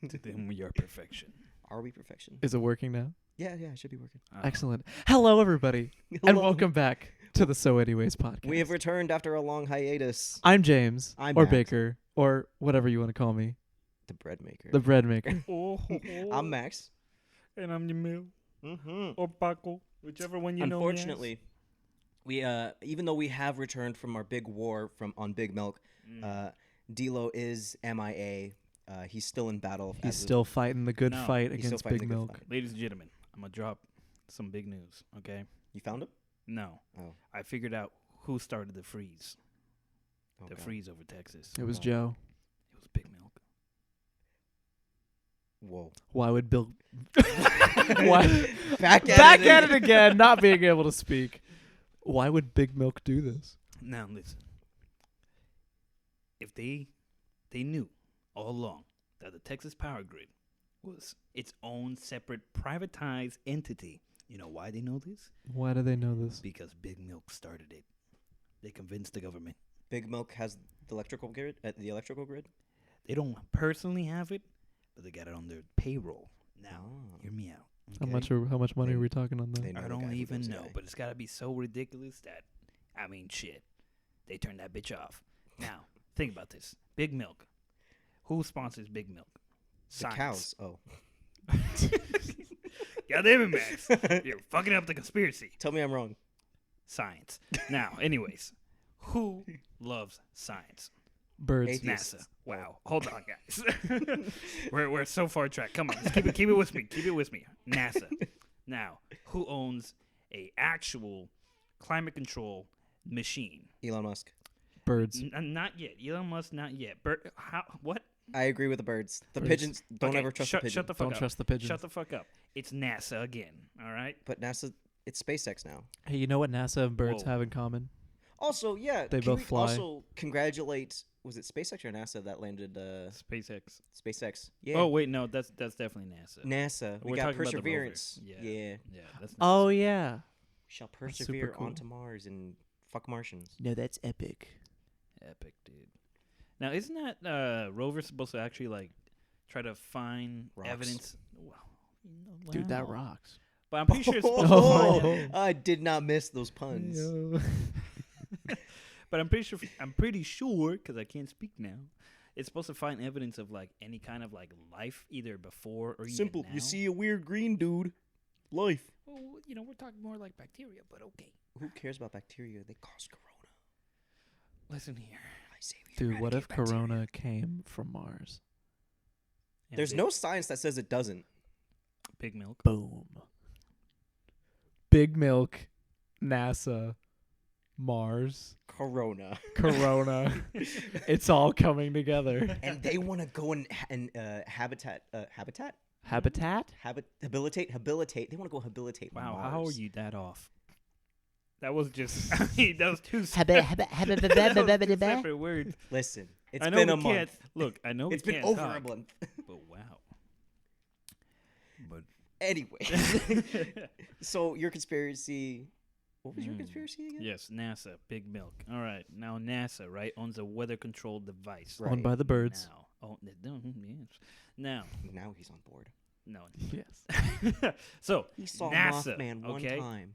To them, we are perfection. Are we perfection? Is it working now? Yeah, it should be working. Excellent. Hello, everybody, and Hello. welcome back to the So Anyways podcast. We have returned after a long hiatus. I'm James, I'm or Max. Baker, or whatever you want to call me, The bread maker. the bread maker. I'm Max. And I'm Yamil. Mm-hmm. Or Paco. Whichever one you know. Unfortunately, we even though we have returned from our big war on Big Milk, D-Lo is MIA. He's still in battle. He's still fighting the good No, fight he's still against fighting Big the good Milk. fight. Ladies and gentlemen, I'm going to drop some big news, okay? You found him? No. Oh. I figured out who started the freeze. The Okay. freeze over Texas. It was Oh. Joe. It was Big Milk. Whoa. Why would Bill? Why? Back at it again, not being able to speak. Why would Big Milk do this? Now, listen. If they knew all along that the Texas power grid was its own separate privatized entity, you know why they know this? Why do they know this? Because Big Milk started it. They convinced the government. Big Milk has the electrical grid. They don't personally have it, but they got it on their payroll. Now, Oh. hear me out. How okay? much money They- are we talking on that? they know I the guy don't who even lives know, there. but it's got to be so ridiculous that, I mean, shit. They turned that bitch off. Now, think about this. Big Milk. Who sponsors Big Milk? The cows. Oh. God damn it, Max. You're fucking up the conspiracy. Tell me I'm wrong. Science. Now, anyways, who loves science? Birds. Atheists. NASA. Wow. Hold on, guys. we're so far track. Come on, just keep it with me. Keep it with me. NASA. Now, who owns a actual climate control machine? Elon Musk. Birds. Not yet. Elon Musk, not yet. How? What? I agree with the birds. The Birds. pigeons. Don't Okay, ever trust the pigeon. Shut the fuck Don't up. trust the pigeons. Shut the fuck up. It's NASA again. All right. But NASA, it's SpaceX now. Hey, you know what NASA and birds Whoa. have in common? Also, yeah. They can both we fly. Also, congratulate. Was it SpaceX or NASA that landed SpaceX. SpaceX? Yeah. Oh wait, no, that's definitely NASA. NASA. We We're got talking about the rover. Perseverance. Yeah. Yeah. Yeah, that's NASA. Oh yeah. Shall That's super persevere cool. onto Mars and fuck Martians. No, that's epic. Epic, dude. Now, isn't that rover supposed to actually like try to find Rocks. evidence? Wow. Dude, that Wow. rocks. But I'm pretty sure it's supposed Oh. to find. I did not miss those puns. But I'm pretty sure because I can't speak now. It's supposed to find evidence of like any kind of like life either before or Simple. even now. You see a weird green dude. Life. Well, we're talking more like bacteria, but okay. Who cares about bacteria? They cause corona. Listen here. I say we Dude, what if eradicate bacteria. Corona came from Mars? And There's big- no science that says it doesn't. Big Milk. Boom. Big Milk, NASA, Mars, Corona. Corona. It's all coming together. And they want to go and habilitate. Habitat? Habilitate. They want to go habilitate. Wow, Mars. how are you that off? That was just. I mean, that was two Habit- separate words. Listen, it's I know been a we can't- month. Look, I know It's we been can't over a talk, month. but wow. But Anyway, so your conspiracy. What was your conspiracy again? yes, NASA, Big Milk. All right, now NASA, right, owns a weather-controlled device. Right. Owned by the birds. Now, yes. Now, Now he's on board. no. Yes. So He saw NASA, Mothman one okay? time.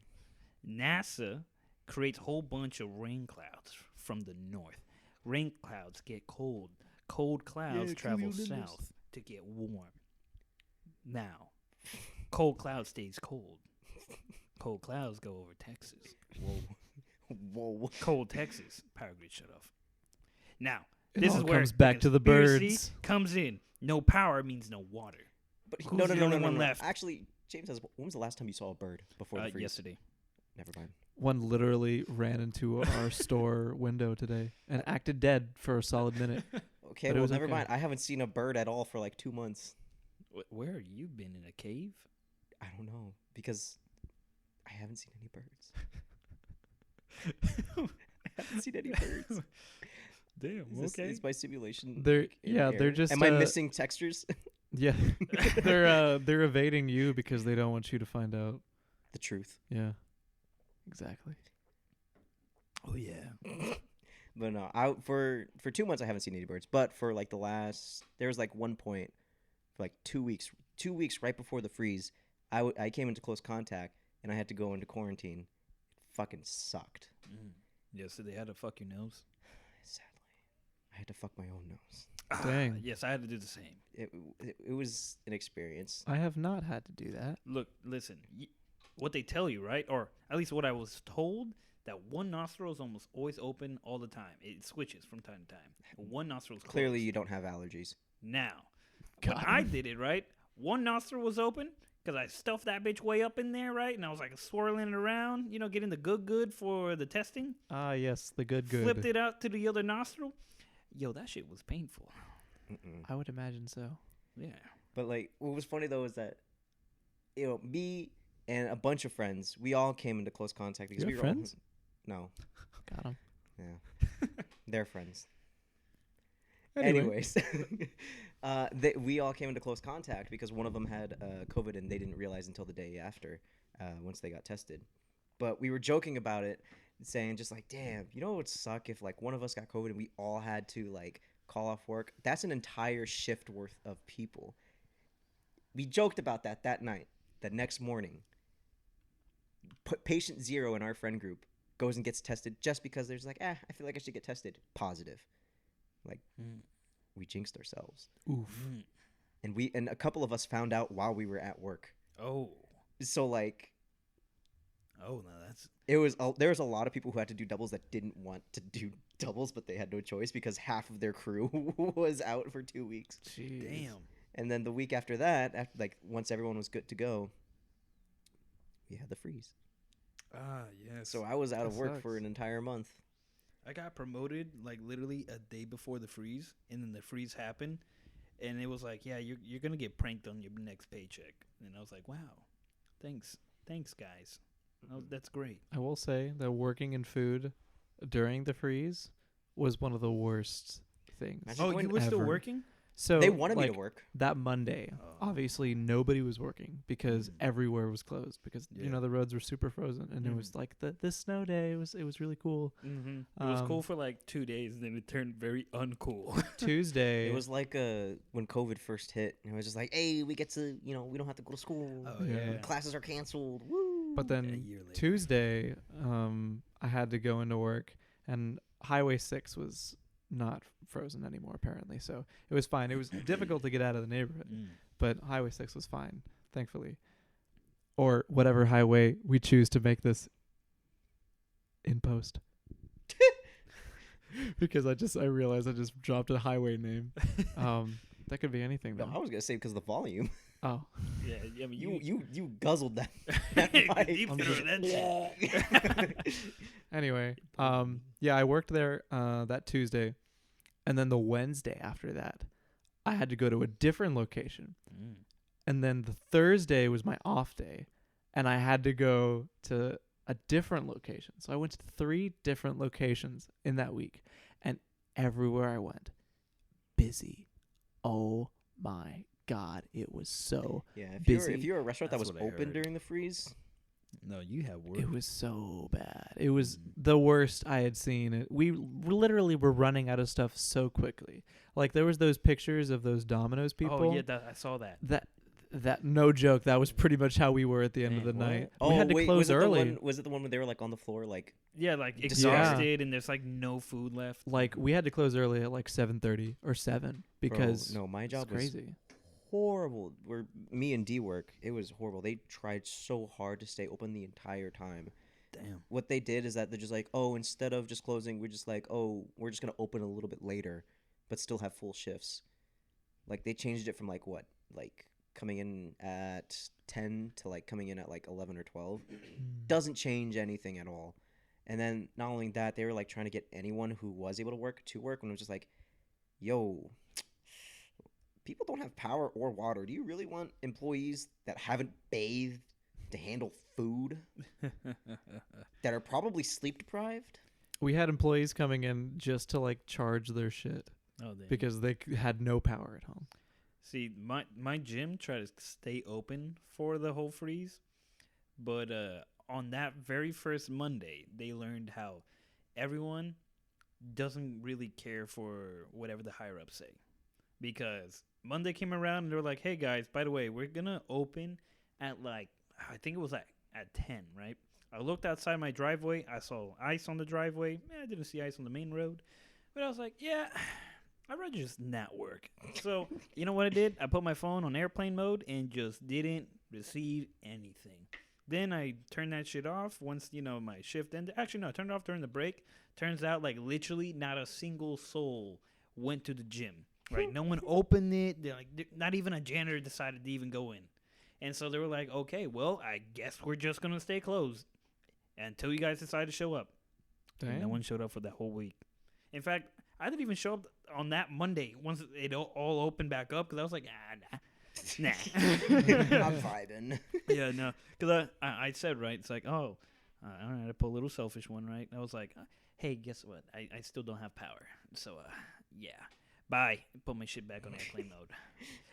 NASA creates a whole bunch of rain clouds from the north. Rain clouds get cold. Cold clouds travel south to get warm. Now, cold cloud stays cold. Cold clouds go over Texas. Whoa. Cold Texas, power grid shut off. Now, It this all is where comes back to the conspiracy birds. comes in. No power means no water. But Who's no, the no, no, only no, no, one no. left? Actually, James says, when was the last time you saw a bird before the freeze? Yesterday. Never mind. One literally ran into our store window today and acted dead for a solid minute. Okay, But it well, was never okay. mind. I haven't seen a bird at all for like 2 months. Where have you been, in a cave? I don't know because I haven't seen any birds. I haven't seen any birds. Damn, Is my simulation? They're like, in yeah, the they're air? just Am I missing textures? Yeah. they're evading you because they don't want you to find out. The truth. Yeah. Exactly. Oh, yeah. But no, for 2 months I haven't seen any birds. But for like there was like one point for like 2 weeks. 2 weeks right before the freeze, I came into close contact and I had to go into quarantine. It fucking sucked. Yeah, so they had to fuck your nose. Sadly, I had to fuck my own nose. Dang. Yes, I had to do the same. It was an experience. I have not had to do that. Look, listen. What they tell you, right? Or at least what I was told, that one nostril is almost always open all the time. It switches from time to time. One nostril is closed. Clearly, you don't have allergies. Now, when I did it, right, one nostril was open because I stuffed that bitch way up in there, right? And I was like swirling it around, getting the good for the testing. Ah, yes, the good. Flipped it out to the other nostril. Yo, that shit was painful. I would imagine so. Yeah. But like, what was funny though is that, me and a bunch of friends, we all came into close contact because Your we were friends? No, Got him. yeah, they're friends. Anyway. Anyways, we all came into close contact because one of them had COVID and they didn't realize until the day after, once they got tested. But we were joking about it, saying just like, damn, it would suck if like one of us got COVID and we all had to like call off work. That's an entire shift worth of people. We joked about that night. The next morning, patient 0 in our friend group goes and gets tested just because there's like, I feel like I should get tested. Positive. Like, we jinxed ourselves. Oof. And a couple of us found out while we were at work. Oh. So like, Oh, no, that's... There was a lot of people who had to do doubles that didn't want to do doubles, but they had no choice because half of their crew was out for 2 weeks. Jeez. Damn. And then the week after that, once everyone was good to go, we had the freeze. Ah, yes. So I was out That of work sucks. for an entire month. I got promoted like literally a day before the freeze, and then the freeze happened, and it was like, yeah, you're gonna get pranked on your next paycheck. And I was like, wow, thanks guys. That's great. I will say that working in food during the freeze was one of the worst things. Imagine Oh, going you were still ever. working? So They wanted me like, to work. that Monday. Oh. Obviously, nobody was working because everywhere was closed because Yeah. the roads were super frozen, and it was like this snow day. It was really cool. Mm-hmm. It was cool Um, for like 2 days, and then it turned very uncool. Tuesday. It was like when COVID first hit. It was just like, hey, we get to, we don't have to go to school. Oh, yeah. Classes are canceled. Woo. But then A year later. Tuesday, I had to go into work, and Highway 6 was not frozen anymore, apparently. So it was fine. It was difficult to get out of the neighborhood, but Highway 6 was fine, thankfully. Or whatever highway we choose to make this in post. Because I realized I just dropped a highway name. That could be anything, No, though. I was gonna say because of the volume. Oh. Yeah, I mean, You guzzled that. deep I'm throat just- that shit. Anyway, yeah, I worked there that Tuesday, and then the Wednesday after that, I had to go to a different location. And then the Thursday was my off day, and I had to go to a different location. So I went to 3 different locations in that week, and everywhere I went, busy. Oh my God, it was so Yeah, busy. if you're a restaurant that That's was what I open heard. during the freeze, No, you have work. It was so bad. It was the worst I had seen. We literally were running out of stuff so quickly. Like there was those pictures of those Domino's people. Oh yeah, I saw that. That no joke. That was pretty much how we were at the end of the Dang, night. oh We had to wait, close was it early. was it the one where they were like on the floor, like Yeah, like Just- exhausted, and there's like no food left. Like we had to close early at like 7:30 or 7 because Bro, no, my it's job was crazy. horrible. Where me and D work, it was horrible. They tried so hard to stay open the entire time. Damn. What they did is that they're just like, oh, instead of just closing, we're just like, oh, we're just gonna open a little bit later, but still have full shifts. Like they changed it from like what, like coming in at 10 to like coming in at like 11 or 12. Doesn't change anything at all. And then not only that, they were like trying to get anyone who was able to work, when it was just like, yo, people don't have power or water. Do you really want employees that haven't bathed to handle food, that are probably sleep deprived? We had employees coming in just to like charge their shit Oh, damn. because they had no power at home. See, my gym tried to stay open for the whole freeze, but on that very first Monday, they learned how everyone doesn't really care for whatever the higher ups say. because Monday came around and they were like, "Hey guys, by the way, we're gonna open at like I think it was at 10, right?" I looked outside my driveway. I saw ice on the driveway. I didn't see ice on the main road, but I was like, "Yeah, I'd rather just not work." So you know what I did? I put my phone on airplane mode and just didn't receive anything. Then I turned that shit off once my shift ended. Actually, no, I turned it off during the break. Turns out, like literally, not a single soul went to the gym. Right? No one opened it. Not even a janitor decided to even go in. And so they were like, "Okay, well, I guess we're just gonna stay closed until you guys decide to show up." And no one showed up for that whole week. In fact, I didn't even show up on that Monday once it all opened back up because I was like, nah. I'm vibing. Yeah, no, because I said, right, it's like, oh, all right, I pull a little selfish one, right? I was like, hey, guess what? I still don't have power, so yeah, bye. Put my shit back on airplane mode,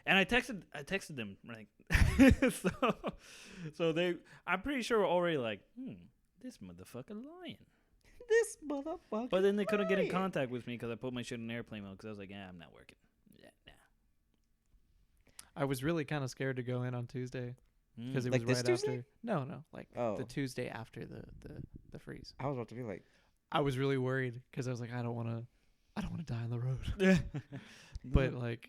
and I texted them like, so they, I'm pretty sure were already like, this motherfucker lying. This motherfucker. But then they couldn't get in contact with me because I put my shit in airplane mode because I was like, I'm not working. Yeah, nah. I was really kind of scared to go in on Tuesday because it Like was this right Tuesday? after. No, like Oh. the Tuesday after the freeze. I was about to be like, I was really worried because I was like, I don't want to die on the road. Yeah. But like,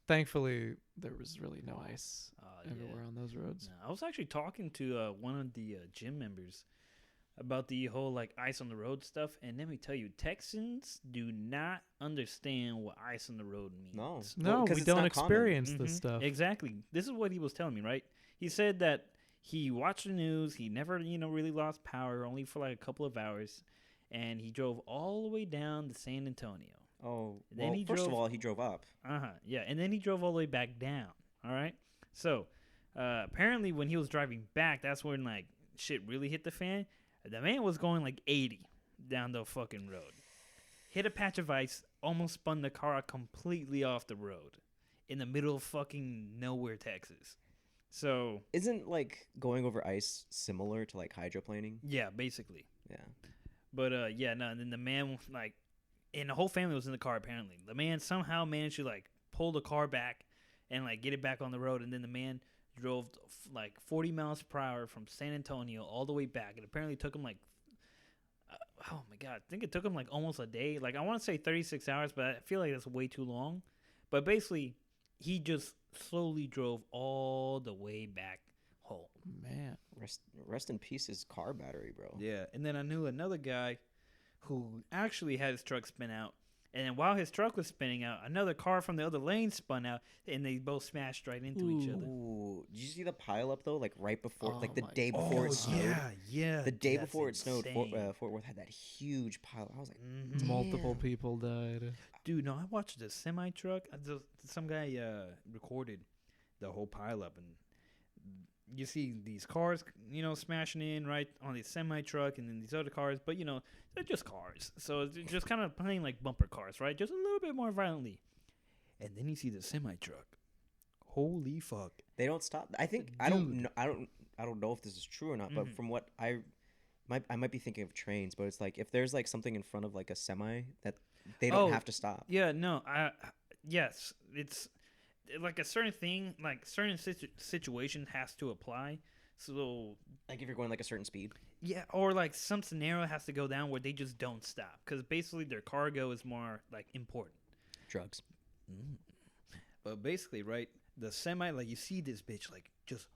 thankfully, there was really no ice everywhere on those roads. No, I was actually talking to one of the gym members about the whole like ice on the road stuff, and let me tell you, Texans do not understand what ice on the road means. no. No, Well, 'cause we it's don't not common. experience this Mhm. stuff. Exactly. This is what he was telling me, right? He said that he watched the news. He never, really lost power, only for like a couple of hours, and he drove all the way down to San Antonio. Oh, Then well, he first of drove- all, he drove up. Yeah, and then he drove all the way back down. All right. So apparently, when he was driving back, that's when like shit really hit the fan. The man was going like 80 down the fucking road. Hit a patch of ice, almost spun the car completely off the road in the middle of fucking nowhere, Texas. So, Isn't like going over ice similar to like hydroplaning? yeah, basically. Yeah. But, yeah, no, and then the man, like, and the whole family was in the car, apparently. The man somehow managed to, like, pull the car back and, like, get it back on the road. And then the man drove like 40 miles per hour from San Antonio all the way back. It apparently took him like, oh my God, I think it took him like almost a day. Like I want to say 36 hours, but I feel like that's way too long. But basically, he just slowly drove all the way back home. Man, Rest in peace, his car battery, bro. Yeah, and then I knew another guy who actually had his truck spin out. And then while his truck was spinning out, another car from the other lane spun out, and they both smashed right into each other. Ooh, did you see the pile up though? Like right before, like the Oh my day before it snowed. yeah. The day that's before it snowed, insane. Fort Worth had that huge pile. I was like, Mhm. multiple Damn. people died. Dude, no, I watched the semi truck. Some guy recorded the whole pileup, and you see these cars, smashing in right on the semi truck, and then these other cars, but they're just cars, so they're just kind of playing like bumper cars, right? Just a little bit more violently, and then you see the semi truck. Holy fuck! they don't stop. I think I don't know if this is true or not, but from what I might be thinking of trains, but it's like if there's like something in front of like a semi that they don't have to stop. Yeah, no, yes, it's like a certain thing, like certain situation has to apply. So Like if you're going like a certain speed. yeah, or like some scenario has to go down where they just don't stop because basically their cargo is more like important. Drugs. But basically, right, the semi, like you see this bitch like just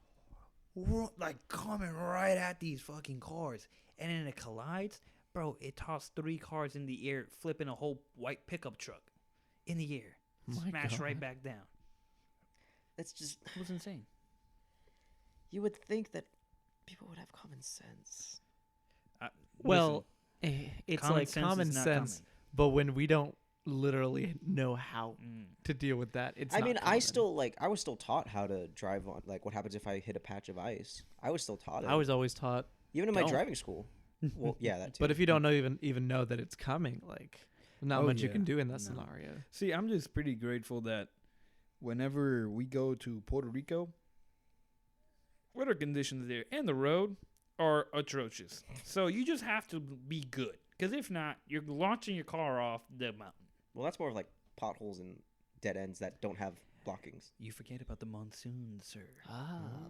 like coming right at these fucking cars, and then it collides, bro. It tossed 3 cars in the air, flipping a whole white pickup truck in the air, My smash right God. back down. That's just. It was insane. You would think that people would have common sense. Well, it's common like sense common is not sense, but when we don't literally know how to deal with that, it's. I not mean, I common. still I was still taught how to drive on. Like, what happens if I hit a patch of ice? I was still taught it. I was always taught. even in my Don't. driving school. Well, yeah, that too. But if you don't know even know that it's coming, like not Oh, much you yeah. can do in that No. scenario. See, I'm just pretty grateful that whenever we go to Puerto Rico, weather conditions there and the road are atrocious. So you just have to be good. Because if not, you're launching your car off the mountain. well, that's more of like potholes and dead ends that don't have blockings. You forget about the monsoons, sir.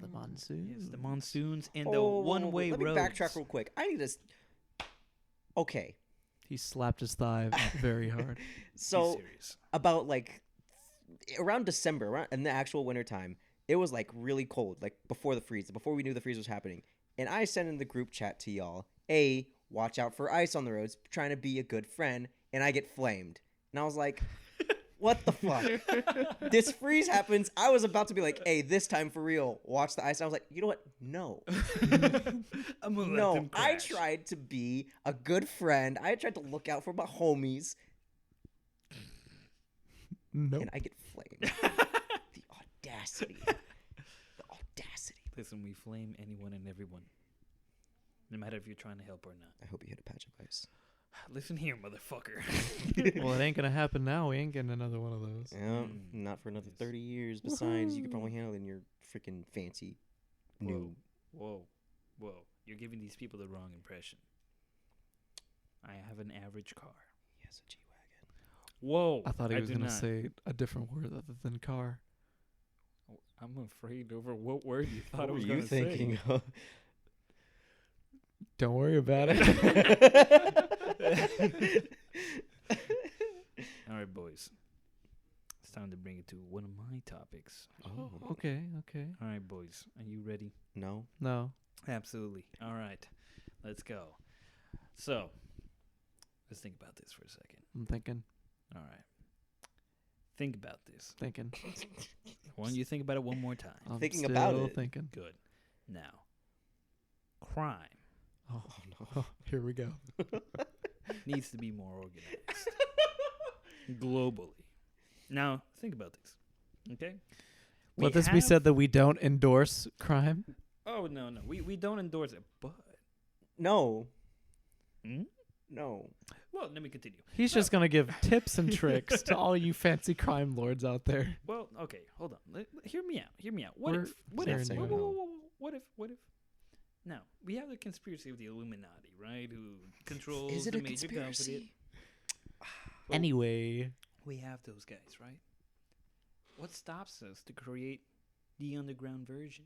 The monsoon. Yes, the monsoons and the one-way Let roads. me backtrack real quick. I need to. Okay, He slapped his thigh very hard. Be so serious. about like around December, in the actual winter time, it was like really cold, like before the freeze, before we knew the freeze was happening. And I sent in the group chat to y'all, watch out for ice on the roads, trying to be a good friend, and I get flamed. And I was like, what the fuck? This freeze happens. I was about to be like, this time for real, watch the ice. And I was like, you know what? No. I'm gonna let No, them I crash. tried to be a good friend. I tried to look out for my homies, Nope. and I get flamed. The audacity. The audacity. Listen, we flame anyone and everyone, no matter if you're trying to help or not. I hope you hit a patch of ice. Listen here, motherfucker. Well, it ain't gonna happen now. We ain't getting another one of those. Yeah, not for another 30 years. Besides, you could probably handle it in your freaking fancy new. Whoa. You're giving these people the wrong impression. I have an average car. He has a G-Wagon. Whoa. I thought he was do gonna not. say a different word other than car. I'm afraid over what word you thought What I were was you going to thinking say. of? Don't worry about it. All right, boys. It's time to bring it to one of my topics. Oh, Okay. All right, boys. Are you ready? no. No. Absolutely. All right. Let's go. So, let's think about this for a second. I'm thinking. All right. Think about this. Thinking. Why don't you think about it one more time? I'm Thinking still about it. Thinking. Good. Now, crime Oh, no. here we go. needs to be more organized globally. Now, think about this. Okay? Let this be said that we don't endorse crime. Oh, no. We don't endorse it, but. No. Hmm? No. Well, let me continue. He's just gonna give tips and tricks to all you fancy crime lords out there. Well, okay, hold on. Hear me out. We're What hearing if? you Whoa, out. whoa, whoa, whoa, what if? Now we have the conspiracy of the Illuminati, right? Who controls Is it the a major company? conspiracy? Well, Anyway, we have those guys, right? What stops us to create the underground version?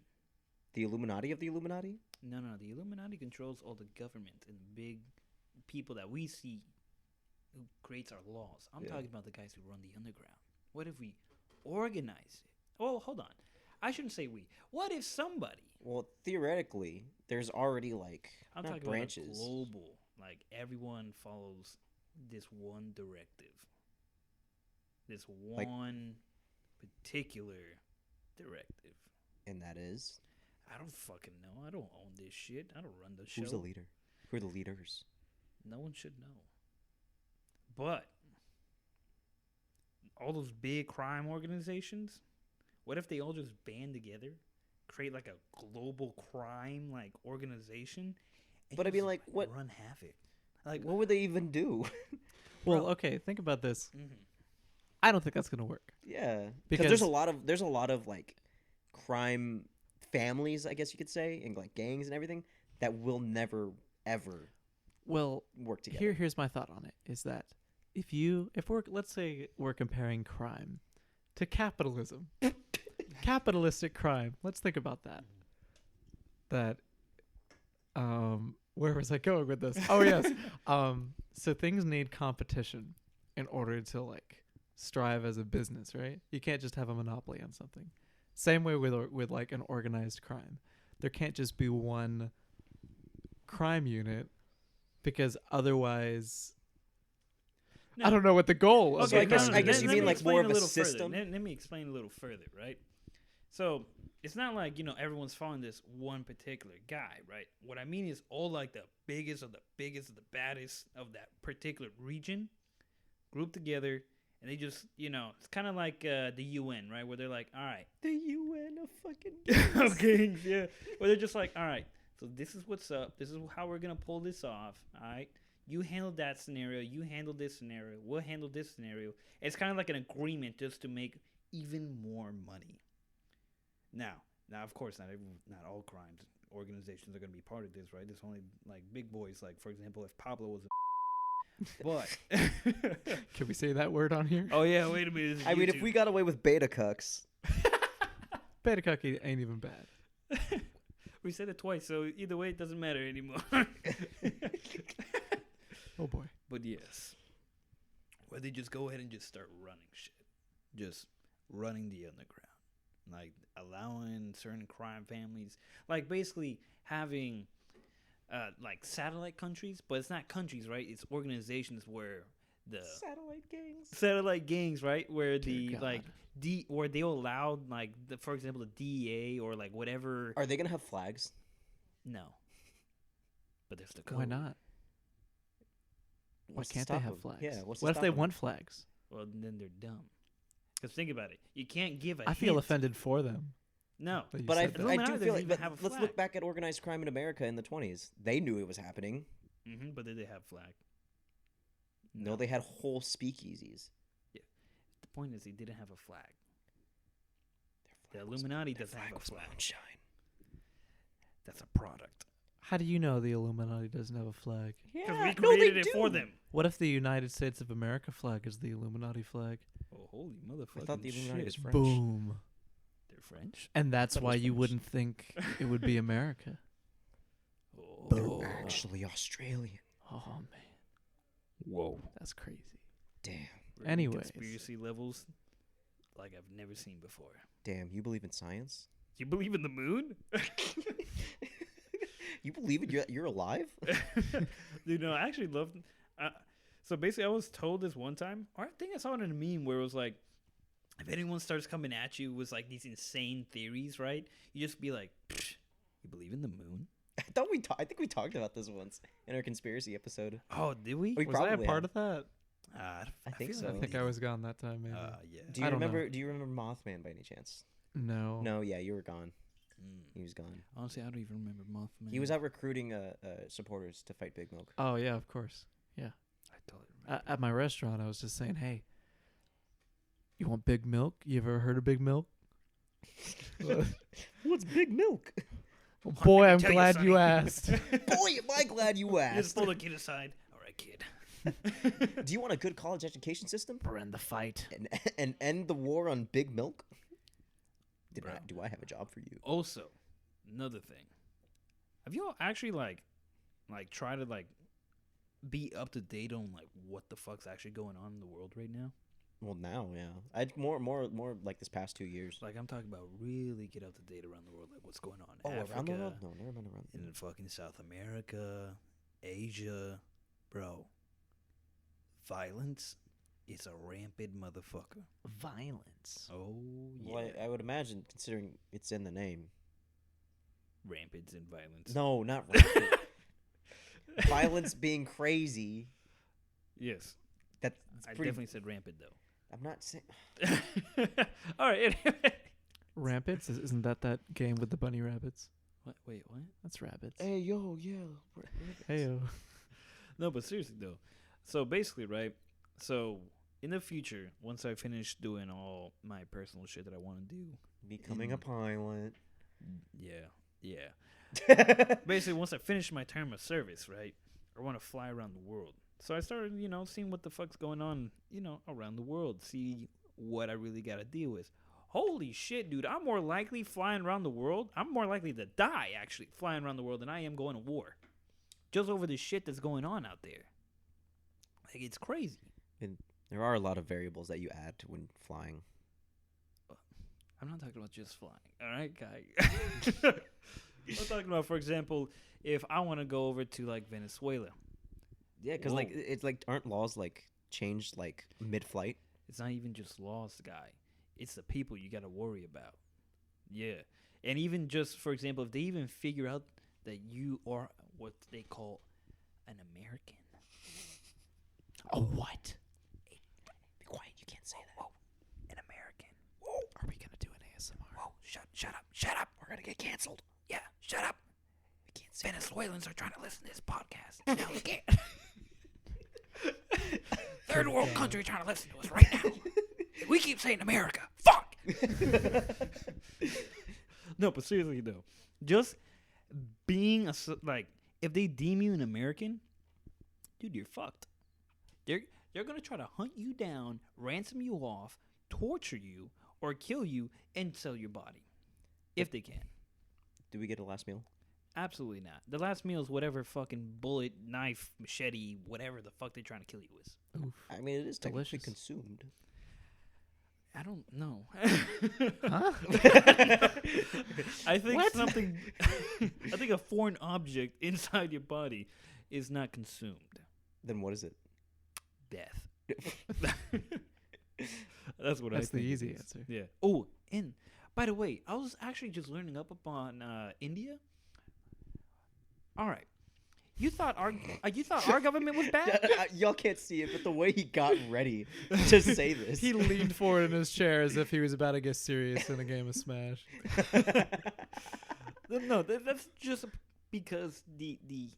The Illuminati of the Illuminati? No. The Illuminati controls all the government and big people that we see who creates our laws. I'm Yeah. talking about the guys who run the underground. What if we organize it? Oh, hold on. I shouldn't say we. What if somebody? Well, theoretically, there's already like I'm not talking branches. about a global. Like everyone follows this one directive. This Like- one particular directive. And that is I don't fucking know. I don't own this shit. I don't run the show. who's the leader? Who are the leaders? No one should know. But all those big crime organizations, what if they all just band together, create like a global crime like organization? And But I just, mean, like, what- run havoc? Like, What would they even do? well, Bro. okay. Think about this. mhm. I don't think that's gonna work. Yeah, Because- there's a lot of like crime families, I guess you could say, and like gangs and everything that will never ever Well, work together. here's my thought on it: is that if we're let's say we're comparing crime to capitalism, capitalistic crime. Let's think about that. That where was I going with this? Oh yes. So things need competition in order to like strive as a business, right? You can't just have a monopoly on something. Same way with like an organized crime. There can't just be one crime unit because otherwise No. I don't know what the goal of So I the guess- crime I guess unit you let mean me like explain more of a little further. system? Let me explain a little further, right? So it's not like, everyone's following this one particular guy, right? What I mean is all like the biggest of the biggest of the baddest of that particular region grouped together, and they just, it's kind of like the UN, right? Where they're like, all right, The UN of fucking okay, yeah. Where they're just like, all right, so this is what's up. This is how we're gonna pull this off. All right, you handle that scenario. You handle this scenario. We'll handle this scenario. It's kind of like an agreement just to make even more money. Now, of course, not all crimes organizations are gonna be part of this, right? There's only like big boys. Like for example, if Pablo was But Can we say that word on here? oh yeah, wait a minute. this is I mean, if YouTube. we got away with beta cucks, Beta cuck ain't even bad. we said it twice, so either way, it doesn't matter anymore. Oh boy. But yes, where they just go ahead and just start running shit, just running the underground, like allowing certain crime families, like basically having like satellite countries, but it's not countries, right? It's organizations where the satellite gangs, right? Where Dear the God. like where they'll allow like for example the DEA or like whatever. are they gonna have flags? No, but there's the code. Why not? Why What's to can't they stop have 'em? flags? Yeah. What's to What if stop they 'em? want flags? Well, then they're dumb. Because think about it, you can't give a I feel hint. offended for them. No, that you But I, said that. I Illuminati do doesn't feel like. even But have a let's flag. look back at organized crime in America in the 20s. They knew it was happening. but did they have flag? No, they had whole speakeasies. The point is, they didn't have a flag. The Illuminati doesn't have a flag. Moonshine. That's a product. How do you know the Illuminati doesn't have a flag? Because we created it for them. What if the United States of America flag is the Illuminati flag? Oh, holy motherfucking I thought the Illuminati shit. was French. Boom. They're French? And that's Thought it why was you French. wouldn't think it would be America. Oh. They're actually Australian. Oh man, Whoa. that's crazy. Damn. We're in Anyways. Conspiracy levels like I've never seen before. Damn, you believe in science? You believe in the moon? You believe it? You're alive? Dude, no, I actually love. So basically, I was told this one time, or I think I saw it in a meme where it was like, if anyone starts coming at you with like these insane theories, right? You just be like, "Psh, you believe in the moon? I think we talked about this once in our conspiracy episode. Oh, did we? We Was I a probably part have. of that? I think feel so. I like think we I did. was gone that time, maybe. Yeah. Do you I don't know. remember? Do you remember Mothman by any chance? No. No, yeah, you were gone. Mm. He was gone. Honestly, I don't even remember Mothman. He was out recruiting supporters to fight Big Milk. Oh yeah, of course. Yeah. I totally remember. At my restaurant, I was just saying, hey, you want Big Milk? You ever heard of Big Milk? What's Big Milk? Boy, I'm tell you, glad you Sonny. asked. Boy, am I glad you You just asked. pull the kid aside. All right, kid. Do you want a good college education system We're in the fight. and end the war on Big Milk? Bro. Do I have a job for you? Also, another thing. Have y'all actually like try to like be up to date on like what the fuck's actually going on in the world right now? Well, now, yeah. I'd more like this past 2 years. Like I'm talking about really get up to date around the world, like what's going on Oh, in Africa, around the world? No, never mind around the in world. fucking South America, Asia, bro. Violence is a rampant motherfucker. Violence. Oh yeah, Well, I would imagine, considering it's in the name. rampant in violence. No, not rampant. Violence being crazy. Yes, That's I pretty. definitely said rampant though. I'm not saying. All right. Anyway. Rampants? Isn't that game with the bunny rabbits? What? Wait. What? That's rabbits. Hey, yo, yeah. Heyo. No, but seriously though. So basically, right? So in the future, once I finish doing all my personal shit that I want to do, Becoming a pilot. yeah. Basically, once I finish my term of service, right? I want to fly around the world. So I started, seeing what the fuck's going on, around the world. See what I really got to deal with. Holy shit, dude! I'm more likely flying around the world. I'm more likely to die actually flying around the world than I am going to war, just over the shit that's going on out there. Like it's crazy. There are a lot of variables that you add to when flying. I'm not talking about just flying. All right, guy. I'm talking about, for example, if I want to go over to like Venezuela, Yeah, because like it's like aren't laws like changed like mid-flight? it's not even just laws, guy. It's the people you got to worry about. Yeah, and even just for example, if they even figure out that you are what they call an American. A what? Be quiet, you can't say that. Whoa, an American. Are we gonna do an ASMR? Whoa, shut up. We're gonna get canceled. Yeah, shut up. We can't say Venezuelans are trying to listen to this podcast. Now we can't. Third world country trying to listen to us right now. We keep saying America. Fuck. No, but seriously though, just being if they deem you an American, dude, you're fucked. They're gonna try to hunt you down, ransom you off, torture you, or kill you and sell your body, if they can. Do we get a last meal? Absolutely not. The last meal is whatever fucking bullet, knife, machete, whatever the fuck they're trying to kill you with. Oof. I mean, it is technically Delicious. consumed. I don't know. Huh? I think What? something. I think a foreign object inside your body is not consumed. Then what is it? Death. That's what I That's the think it easy is. answer. Yeah. Oh, and by the way, I was actually just learning up upon India. All right. You thought our government was bad? Y'all can't see it, but the way he got ready to say this. He leaned forward in his chair as if he was about to get serious in a game of Smash. No, that's just because the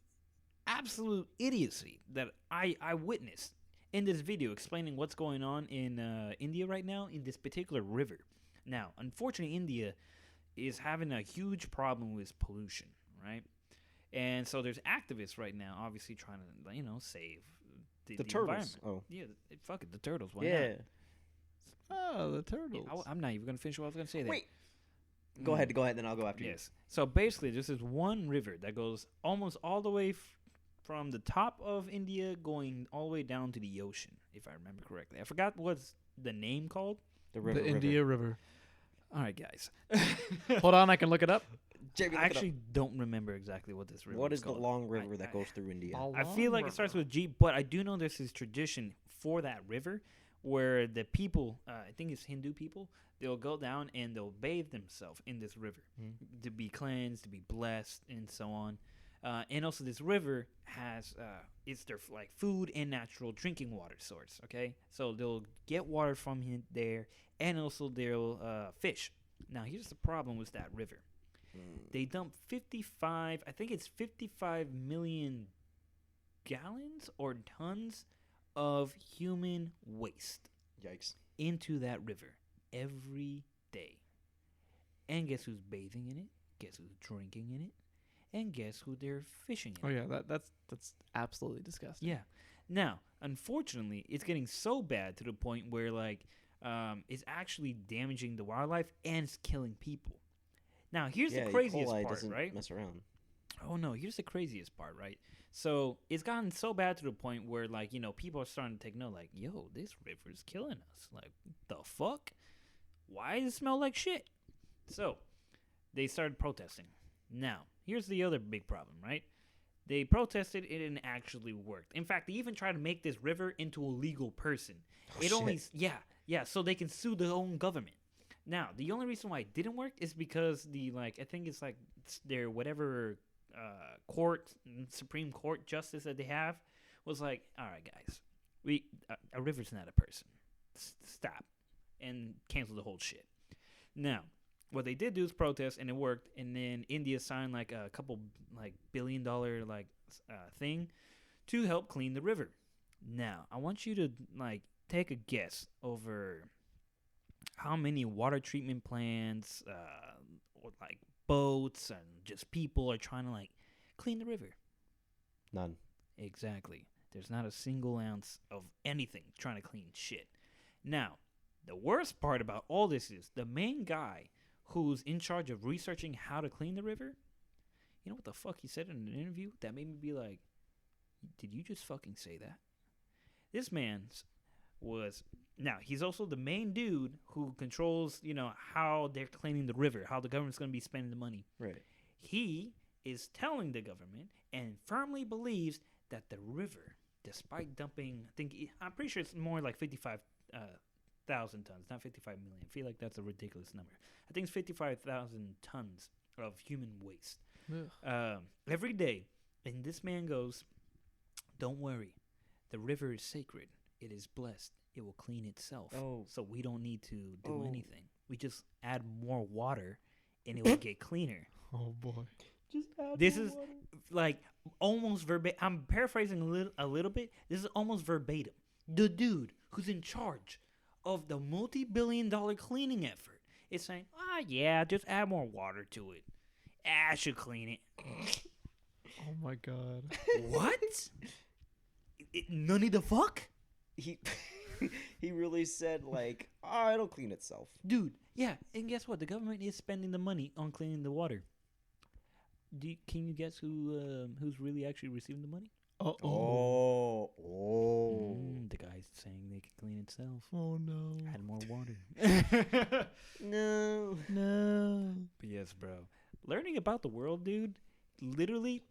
absolute idiocy that I witnessed in this video explaining what's going on in India right now in this particular river. Now, unfortunately, India is having a huge problem with pollution, right? And so there's activists right now, obviously trying to, save the turtles. environment. Oh, Yeah, fuck it, the turtles. Why yeah. not? Oh, the Yeah, turtles. I'm not even gonna finish what I was gonna say there. Wait. Go ahead, then I'll go after you. Yes. So basically, this is one river that goes almost all the way from the top of India, going all the way down to the ocean, if I remember correctly. I forgot what's the name called. The India River. All right, guys. Hold on, I can look it up. Jamie, I look it up. actually don't remember exactly what this river What is called. the long river I- that I- goes through India? I feel like it starts with G, but I do know there's this tradition for that river where the people, I think it's Hindu people, they'll go down and they'll bathe themselves in this river to be cleansed, to be blessed, and so on. And also, this river has it's their like food and natural drinking water source. Okay, so they'll get water from there, and also they'll fish. Now, here's the problem with that river. They dump 55, I think it's 55 million gallons or tons of human waste Yikes. into that river every day. And guess who's bathing in it? Guess who's drinking in it? And guess who they're fishing in? Oh yeah, that's absolutely disgusting. Yeah. Now, unfortunately, it's getting so bad to the point where it's actually damaging the wildlife and it's killing people. Now, here's the craziest E. coli part, doesn't right? mess around. Oh no, here's the craziest part, right? So it's gotten so bad to the point where people are starting to take note, like, yo, this river's killing us. Like, the fuck? Why does it smell like shit? So they started protesting. Now, here's the other big problem, right? They protested, it didn't actually work. In fact, they even tried to make this river into a legal person. So they can sue their own government. Now, the only reason why it didn't work is because I think it's their whatever Supreme Court justice that they have was like, all right, guys, a river's not a person. Stop. And cancel the whole shit. Now, what they did do is protest, and it worked. And then India signed a couple $1 billion thing to help clean the river. Now, I want you to take a guess over how many water treatment plants, or boats, and just people are trying to clean the river. None. Exactly. There's not a single ounce of anything trying to clean shit. Now, the worst part about all this is the main guy who's in charge of researching how to clean the river. You know what the fuck he said in an interview that made me be like, did you just fucking say that? This man's was... Now, he's also the main dude who controls, how they're cleaning the river, how the government's going to be spending the money. Right. He is telling the government and firmly believes that the river, despite dumping, I'm pretty sure it's more like 55,000 tons, not 55 million. I feel like that's a ridiculous number. I think it's 55,000 tons of human waste every day. And this man goes, don't worry, the river is sacred. It is blessed. It will clean itself. Oh. So we don't need to do anything. We just add more water and it will get cleaner. Oh boy. Just add This more is water. almost verbatim. I'm paraphrasing a little bit. This is almost verbatim. The dude who's in charge of the multi-billion-dollar cleaning effort is saying, yeah, just add more water to it. I should clean it. Oh my god. What? None of the fuck? he he really said like, "Oh, it'll clean itself." Dude, yeah, and guess what? The government is spending the money on cleaning the water. Can you guess who's really actually receiving the money? Oh. The guy's saying they can clean itself. Oh no. Add more water. No. But yes, bro. Learning about the world, dude. Literally,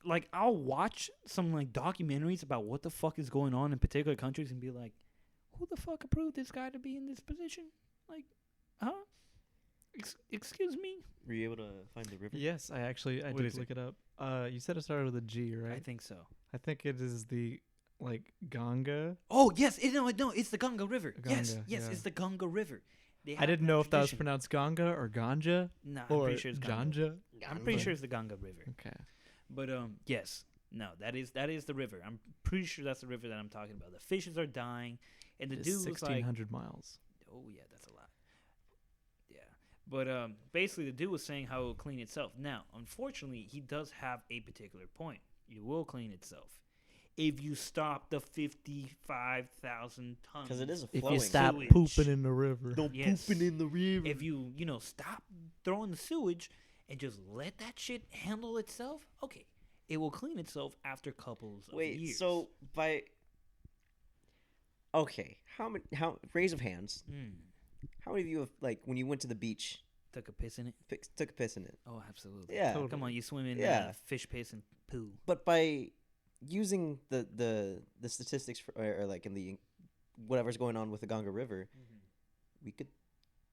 like I'll watch some like documentaries about what the fuck is going on in particular countries and be like, who the fuck approved this guy to be in this position? Like, huh? Excuse me? Were you able to find the river? Yes, I What did is it? look it up. You said it started with a G, right? I think so. I think it is the Ganga. Oh yes, no, it's the Ganga River. Yes, Ganga, yes, yeah. it's the Ganga River. They I have didn't that know if that was tradition. pronounced Ganga or Ganja Nah, I'm or pretty sure it's Ganga. Janja. I'm pretty sure it's the Ganga River. Okay. But yes, no, that is the river. I'm pretty sure that's the river that I'm talking about. The fishes are dying, and the It dude is was like, 1,600 miles. "Oh yeah, that's a lot." Yeah, but basically the dude was saying how it will clean itself. Now, unfortunately, he does have a particular point. It will clean itself if you stop the 55,000 tons. Because it is a If flowing. you stop sewage. pooping in the river. Yes. pooping in the river. If you stop throwing the sewage and just let that shit handle itself, okay, it will clean itself after couples of Wait, years. so by okay, how raise of hands? How many of you have like when you went to the beach, Took a piss in it? took a piss in it? Oh, absolutely. Yeah. Totally. Come on, you swim in Yeah. fish piss and poo. But by using the statistics for, or like in the whatever's going on with the Ganga River, we could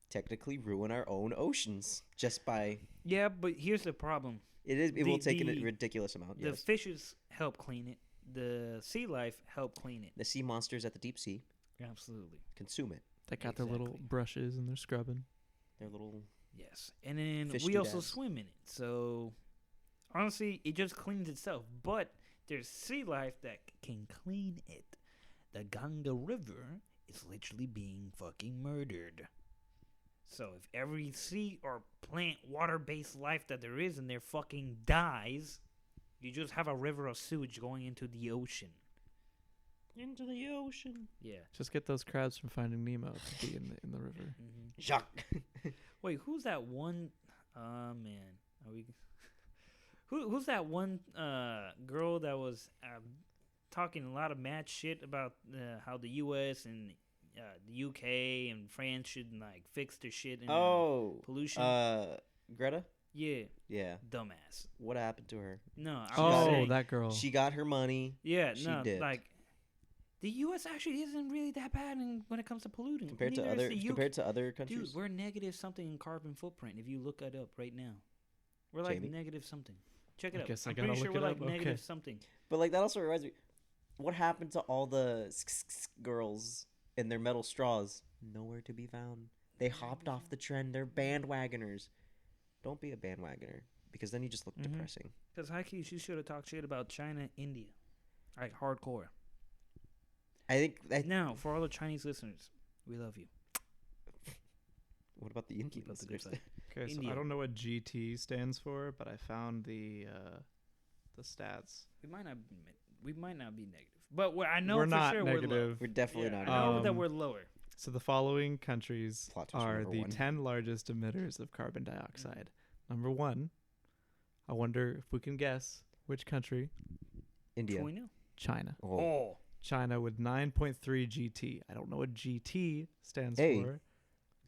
technically ruin our own oceans just by Yeah, but here's the problem. it will take a the- ridiculous amount. The Yes. fishes help clean it. The sea life help clean it. The sea monsters at the deep sea Absolutely. consume it. They got their little Exactly. brushes and they're scrubbing. They're little Yes. And then Fish we also doodads. swim in it. So honestly, it just cleans itself. But there's sea life that can clean it. The Ganga River is literally being fucking murdered. So if every sea or plant water-based life that there is in there fucking dies, you just have a river of sewage going into the ocean. into the ocean. Yeah. Just get those crabs from Finding Nemo to be in the river. Jacques. Wait, who's that one? Man, are we? Who's that one girl that was talking a lot of mad shit about how the U.S. and the U.K. and France should like fix their shit and pollution? Greta? Yeah, Yeah. dumbass. What happened to her? No, I'm just Oh, saying, that girl. She got her money yeah, she no, did. like the U.S. actually isn't really that bad when it comes to polluting compared to Neither is other the UK. compared to other countries. Dude, we're negative something in carbon footprint. If you look it up right now, we're like Jamie? negative something. Check it I out. guess I I'm gotta pretty sure look we're it like up. negative Okay. something. But like that also reminds me, what happened to all the girls in their metal straws? Nowhere to be found. They hopped off the trend. They're bandwagoners. Don't be a bandwagoner because then you just look Mhm. depressing. Because Heike, she should have talked shit about China, India, like hardcore. I think. Now, for all the Chinese listeners, we love you. What about the Indian Keep up the good listeners? fight. Okay, so India. I don't know what GT stands for, but I found the stats. We might not be negative, but I know we're for not sure negative. We're definitely we're low. not. Yeah, I know that Um, we're lower. So the following countries Plot twist are number the one. 10 largest emitters of carbon dioxide. Number 1, I wonder if we can guess which country. India. Do we know? China. Oh. China with 9.3 GT. I don't know what GT stands Hey. for.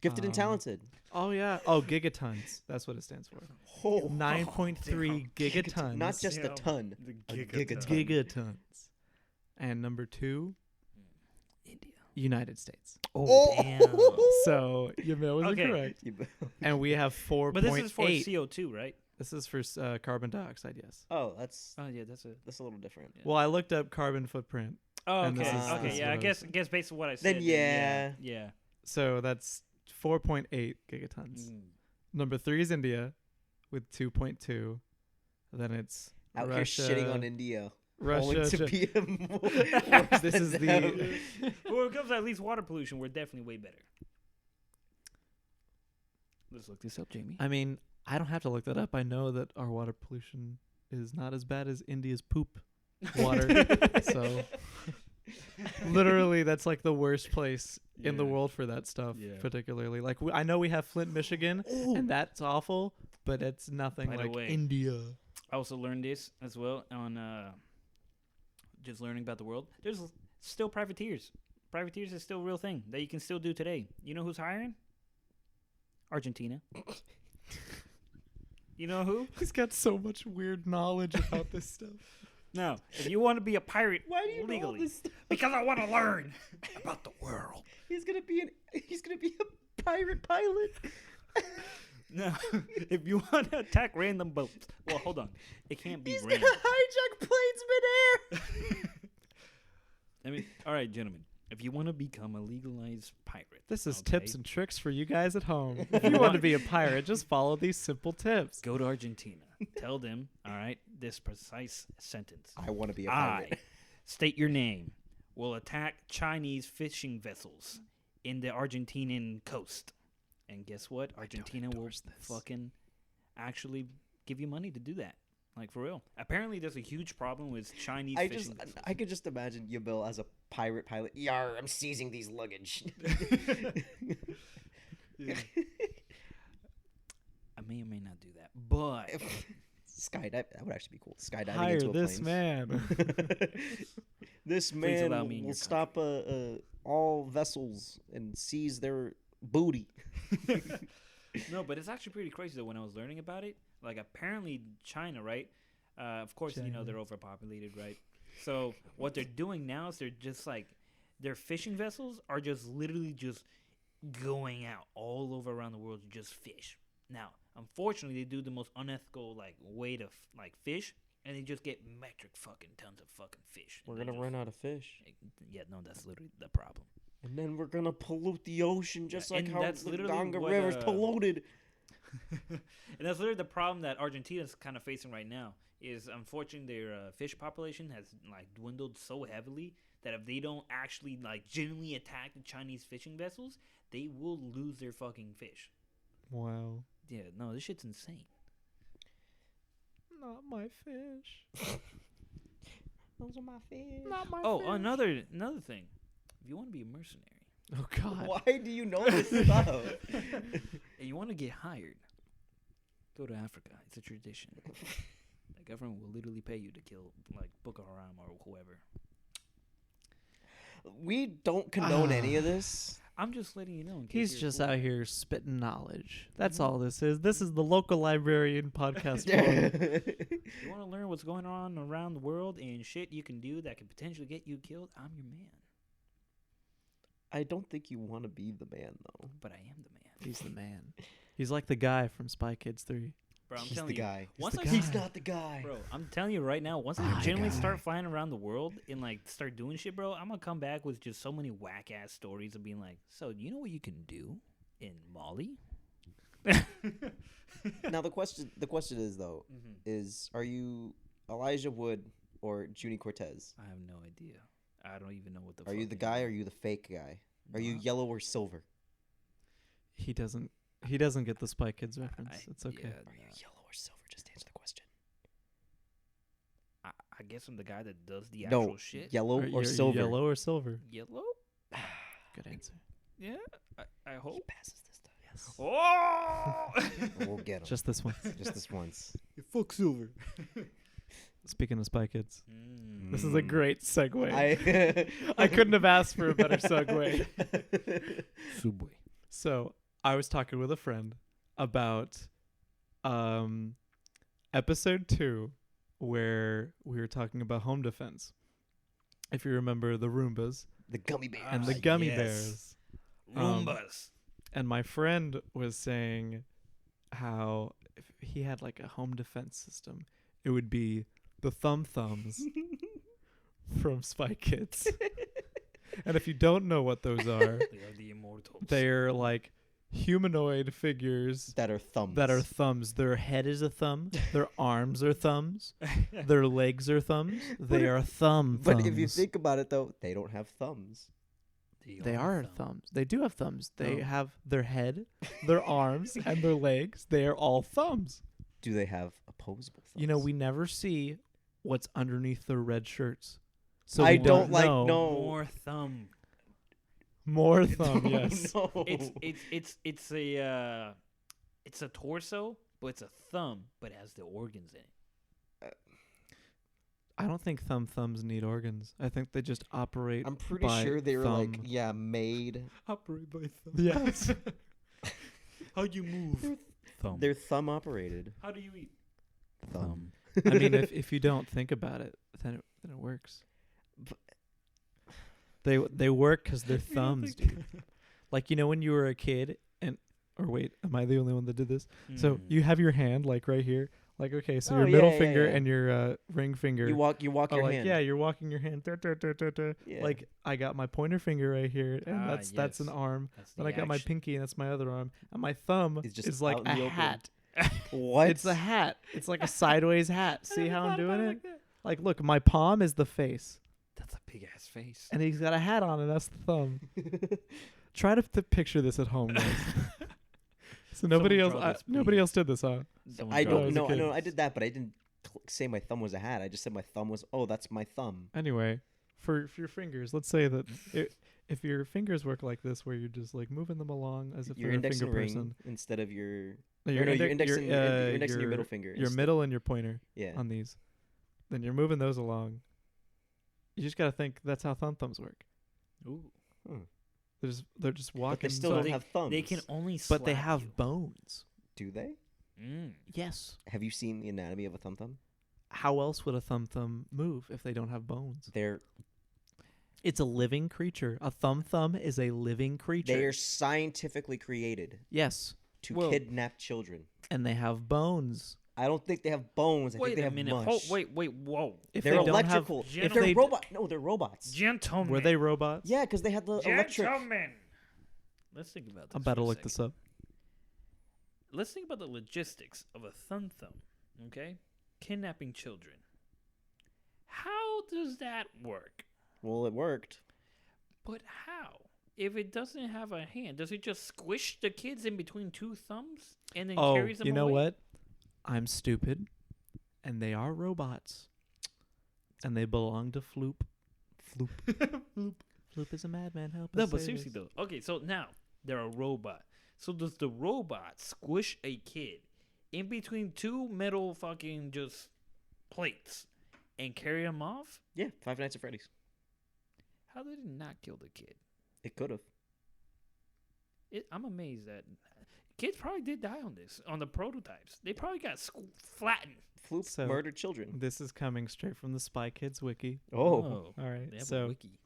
Gifted and talented. Oh yeah. Oh, gigatons. That's what it stands for. Oh. 9.3 gigatons. Not just a Damn. ton. The A gigaton. gigatons. And number 2, India. United States. Oh, damn. So your mail was Okay. incorrect. And we have 4.8. But this is for CO2, right? This is for carbon dioxide, yes. Oh, that's Oh yeah, that's a little different. Yeah. Well, I looked up carbon footprint. Oh, And okay. this is- Okay. this is Yeah, what I I guess based on what I said. Then yeah. Yeah. So that's 4.8 gigatons. Mm. Number 3 is India with 2.2. Then it's Out Russia, here shitting on India. Russia. Only to Ja- be This this is the- Well, when it comes to at least water pollution, we're definitely way better. Let's look this up, Jamie. I mean, I don't have to look that up. I know that our water pollution is not as bad as India's poop water. So Literally, that's like the worst place in the Yeah. world for that stuff. Yeah. Particularly, like I know we have Flint, Michigan, and that's awful, but it's nothing By the like way, India. I also learned this as well on just learning about the world. There's still privateers. Privateers is still a real thing that you can still do today. You know who's hiring? Argentina. You know who? He's got so much weird knowledge about this stuff. No. If you want to be a pirate Why do you know all legally, this stuff? because I want to learn about the world. He's gonna be a pirate pilot. No. If you want to attack random boats, well, hold on. It can't be He's gonna random. hijack planes midair. I mean, all right, gentlemen. If you want to become a legalized pirate, This is okay, tips and tricks for you guys at home. If you want to be a pirate, just follow these simple tips. go to Argentina. Tell them, all right, this precise sentence. I want to be a I pirate. state your name. Will attack Chinese fishing vessels in the Argentinian coast. And guess what? Argentina will endorse this. fucking actually give you money to do that. Like, for real. Apparently, there's a huge problem with Chinese fishing vessels. I could just imagine you, Bill, as a pirate pilot. Yar, I'm seizing these luggage. Yeah. I may or may not do that, but Skydive, that would actually be cool. Skydiving Hire into a this plane. man. This Please allow man me in will your stop all vessels and seize their booty. no, but it's actually pretty crazy though. When I was learning about it, like apparently China, right? Of course, you know China. they're overpopulated, right? So what they're doing now is they're just like their fishing vessels are just literally just going out all over around the world to just fish. Now, unfortunately, they do the most unethical like way to like fish, and they just get metric fucking tons of fucking fish. We're And gonna they run out of fish, just- Yeah, no, that's literally the problem. and then we're gonna pollute the ocean just Yeah, like and how that's the literally Ganga what, River's polluted. And that's literally the problem that Argentina's kind of facing right now. Is unfortunately their fish population has like dwindled so heavily that if they don't actually like genuinely attack the Chinese fishing vessels, they will lose their fucking fish. Wow. Yeah, no, this shit's insane. Not my fish. Those are my fish. Not my Oh, fish. another thing. If you want to be a mercenary Oh, God. Why do you know this stuff? and you want to get hired, go to Africa. It's a tradition. The government will literally pay you to kill like Boko Haram or whoever. We don't condone any of this. I'm just letting you know. In case He's you're just cool. out here spitting knowledge. That's Mhm. all this is. This is the local librarian podcast. You want to learn what's going on around the world and shit you can do that could potentially get you killed? I'm your man. I don't think you want to be the man, though. But I am the man. He's the man. He's like the guy from Spy Kids 3. Bro, I'm He's telling the you. guy. Once the I guy. He's not the guy. Bro, I'm telling you right now, once I My genuinely guy. start flying around the world and like start doing shit, bro, I'm gonna come back with just so many whack ass stories of being like, so you know what you can do in Mali? Now the question is though, are you Elijah Wood or Junie Cortez? I have no idea. I don't even know what the. Are you fuck the it guy is. or are you the fake guy? Are you Nah. yellow or silver? He doesn't get the Spy Kids reference. It's okay. Yeah, Are you yellow or silver? Just answer the question. I guess I'm the guy that does the No, actual shit. yellow Are or you silver? Yellow or silver? Yellow? Good answer. Yeah, I He hope. passes this time. Yes. Oh! We'll get him. Just this one. Just this once. Fuck silver. Speaking of Spy Kids, Mm. this is a great segue. I I couldn't have asked for a better segue. Subway. So I was talking with a friend about episode 2 where we were talking about home defense. If you remember the Roombas The gummy bear. and the Ah, gummy yes. bears. Roombas. And my friend was saying how if he had like a home defense system, it would be the thumbs from Spy Kids. And if you don't know what those are, They are the immortals. they're like humanoid figures that are thumbs. that are thumbs. Their head is a thumb. Their arms are thumbs. Their legs are thumbs. They are thumbs. But if you think about it, though, they don't have thumbs. they are thumbs. They do have thumbs. They Oh. have their head, their arms, and their legs. They are all thumbs. Do they have opposable thumbs? You know, we never see what's underneath their red shirts. So I we don't like know. no. More thumb. More thumb. Yes. No. It's a torso, but it's a thumb, but it has the organs in it. I don't think thumbs need organs. I think they just operate. I'm pretty by sure they were like, thumb. yeah, made. Operate by thumb. Yes. How you move? Thumb. They're thumb operated. How do you eat? Thumb. I mean, if you don't think about it, then it works. They work because they're thumbs, dude. Like, you know, when you were a kid or wait, am I the only one that did this? So you have your hand like right here, like okay, so Oh, your yeah, middle yeah, finger yeah. and your ring finger. You walk are your like, hand. yeah, you're walking your hand. Yeah. Like I got my pointer finger right here, and that's an yes. arm. That's Then the I got my action. pinky, and that's my other arm. And my thumb It's just is like out in a the open. hat. What? It's a hat. It's like a sideways hat. See how I'm doing it? That. Like, look, my palm is the face, That's a big ass face. and he's got a hat on, and that's the thumb. Try to picture this at home, guys. So nobody Someone else, draw this, nobody please. else did this, huh? Someone I draw when I don't was a know. kid. No, I did that, but I didn't say my thumb was a hat. I just said my thumb was. Oh, that's my thumb. Anyway, for your fingers, let's say that if your fingers work like this, where you're just like moving them along as if Your they're a index finger and ring person. instead of your. No, Your, no, your index your, and your index and your middle finger. Your instead- middle and your pointer Yeah. on these. Then you're moving those along. You just gotta think that's how thumbs work. Ooh. Hmm. They're just walking. But they still So don't they- have thumbs. They can only but they slap have you. bones. Do they? Yes. Have you seen the anatomy of a thumb? How else would a thumb move if they don't have bones? They're It's a living creature. A thumb is a living creature. they are scientifically created Yes, to Whoa. kidnap children. and they have bones. I don't think they have bones. I think Wait they a have minute. mush. Wait, whoa. If They're they don't have, electrical. If They're they- robot. No, they're robots. Gentlemen. were they robots? Yeah, because they had the electric. Gentlemen. Let's think about this. I'm about to for a look second. this up. Let's think about the logistics of a thumb. Okay, kidnapping children. How does that work? Well, it worked. But how? If it doesn't have a hand, does it just squish the kids in between two thumbs and then Oh, carries them you know away? what? I'm stupid, and they are robots, and they belong to Floop. Floop. Floop is a madman. Help No, us but save seriously us. though. Okay, so now they're a robot. So does the robot squish a kid in between two metal fucking just plates and carry him off? Yeah, Five Nights at Freddy's. How did it not kill the kid? It could have. I'm amazed that kids probably did die on the prototypes. They probably got flattened. Floop So- murdered children. This is coming straight from the Spy Kids wiki. Oh. All right, They have a so wiki.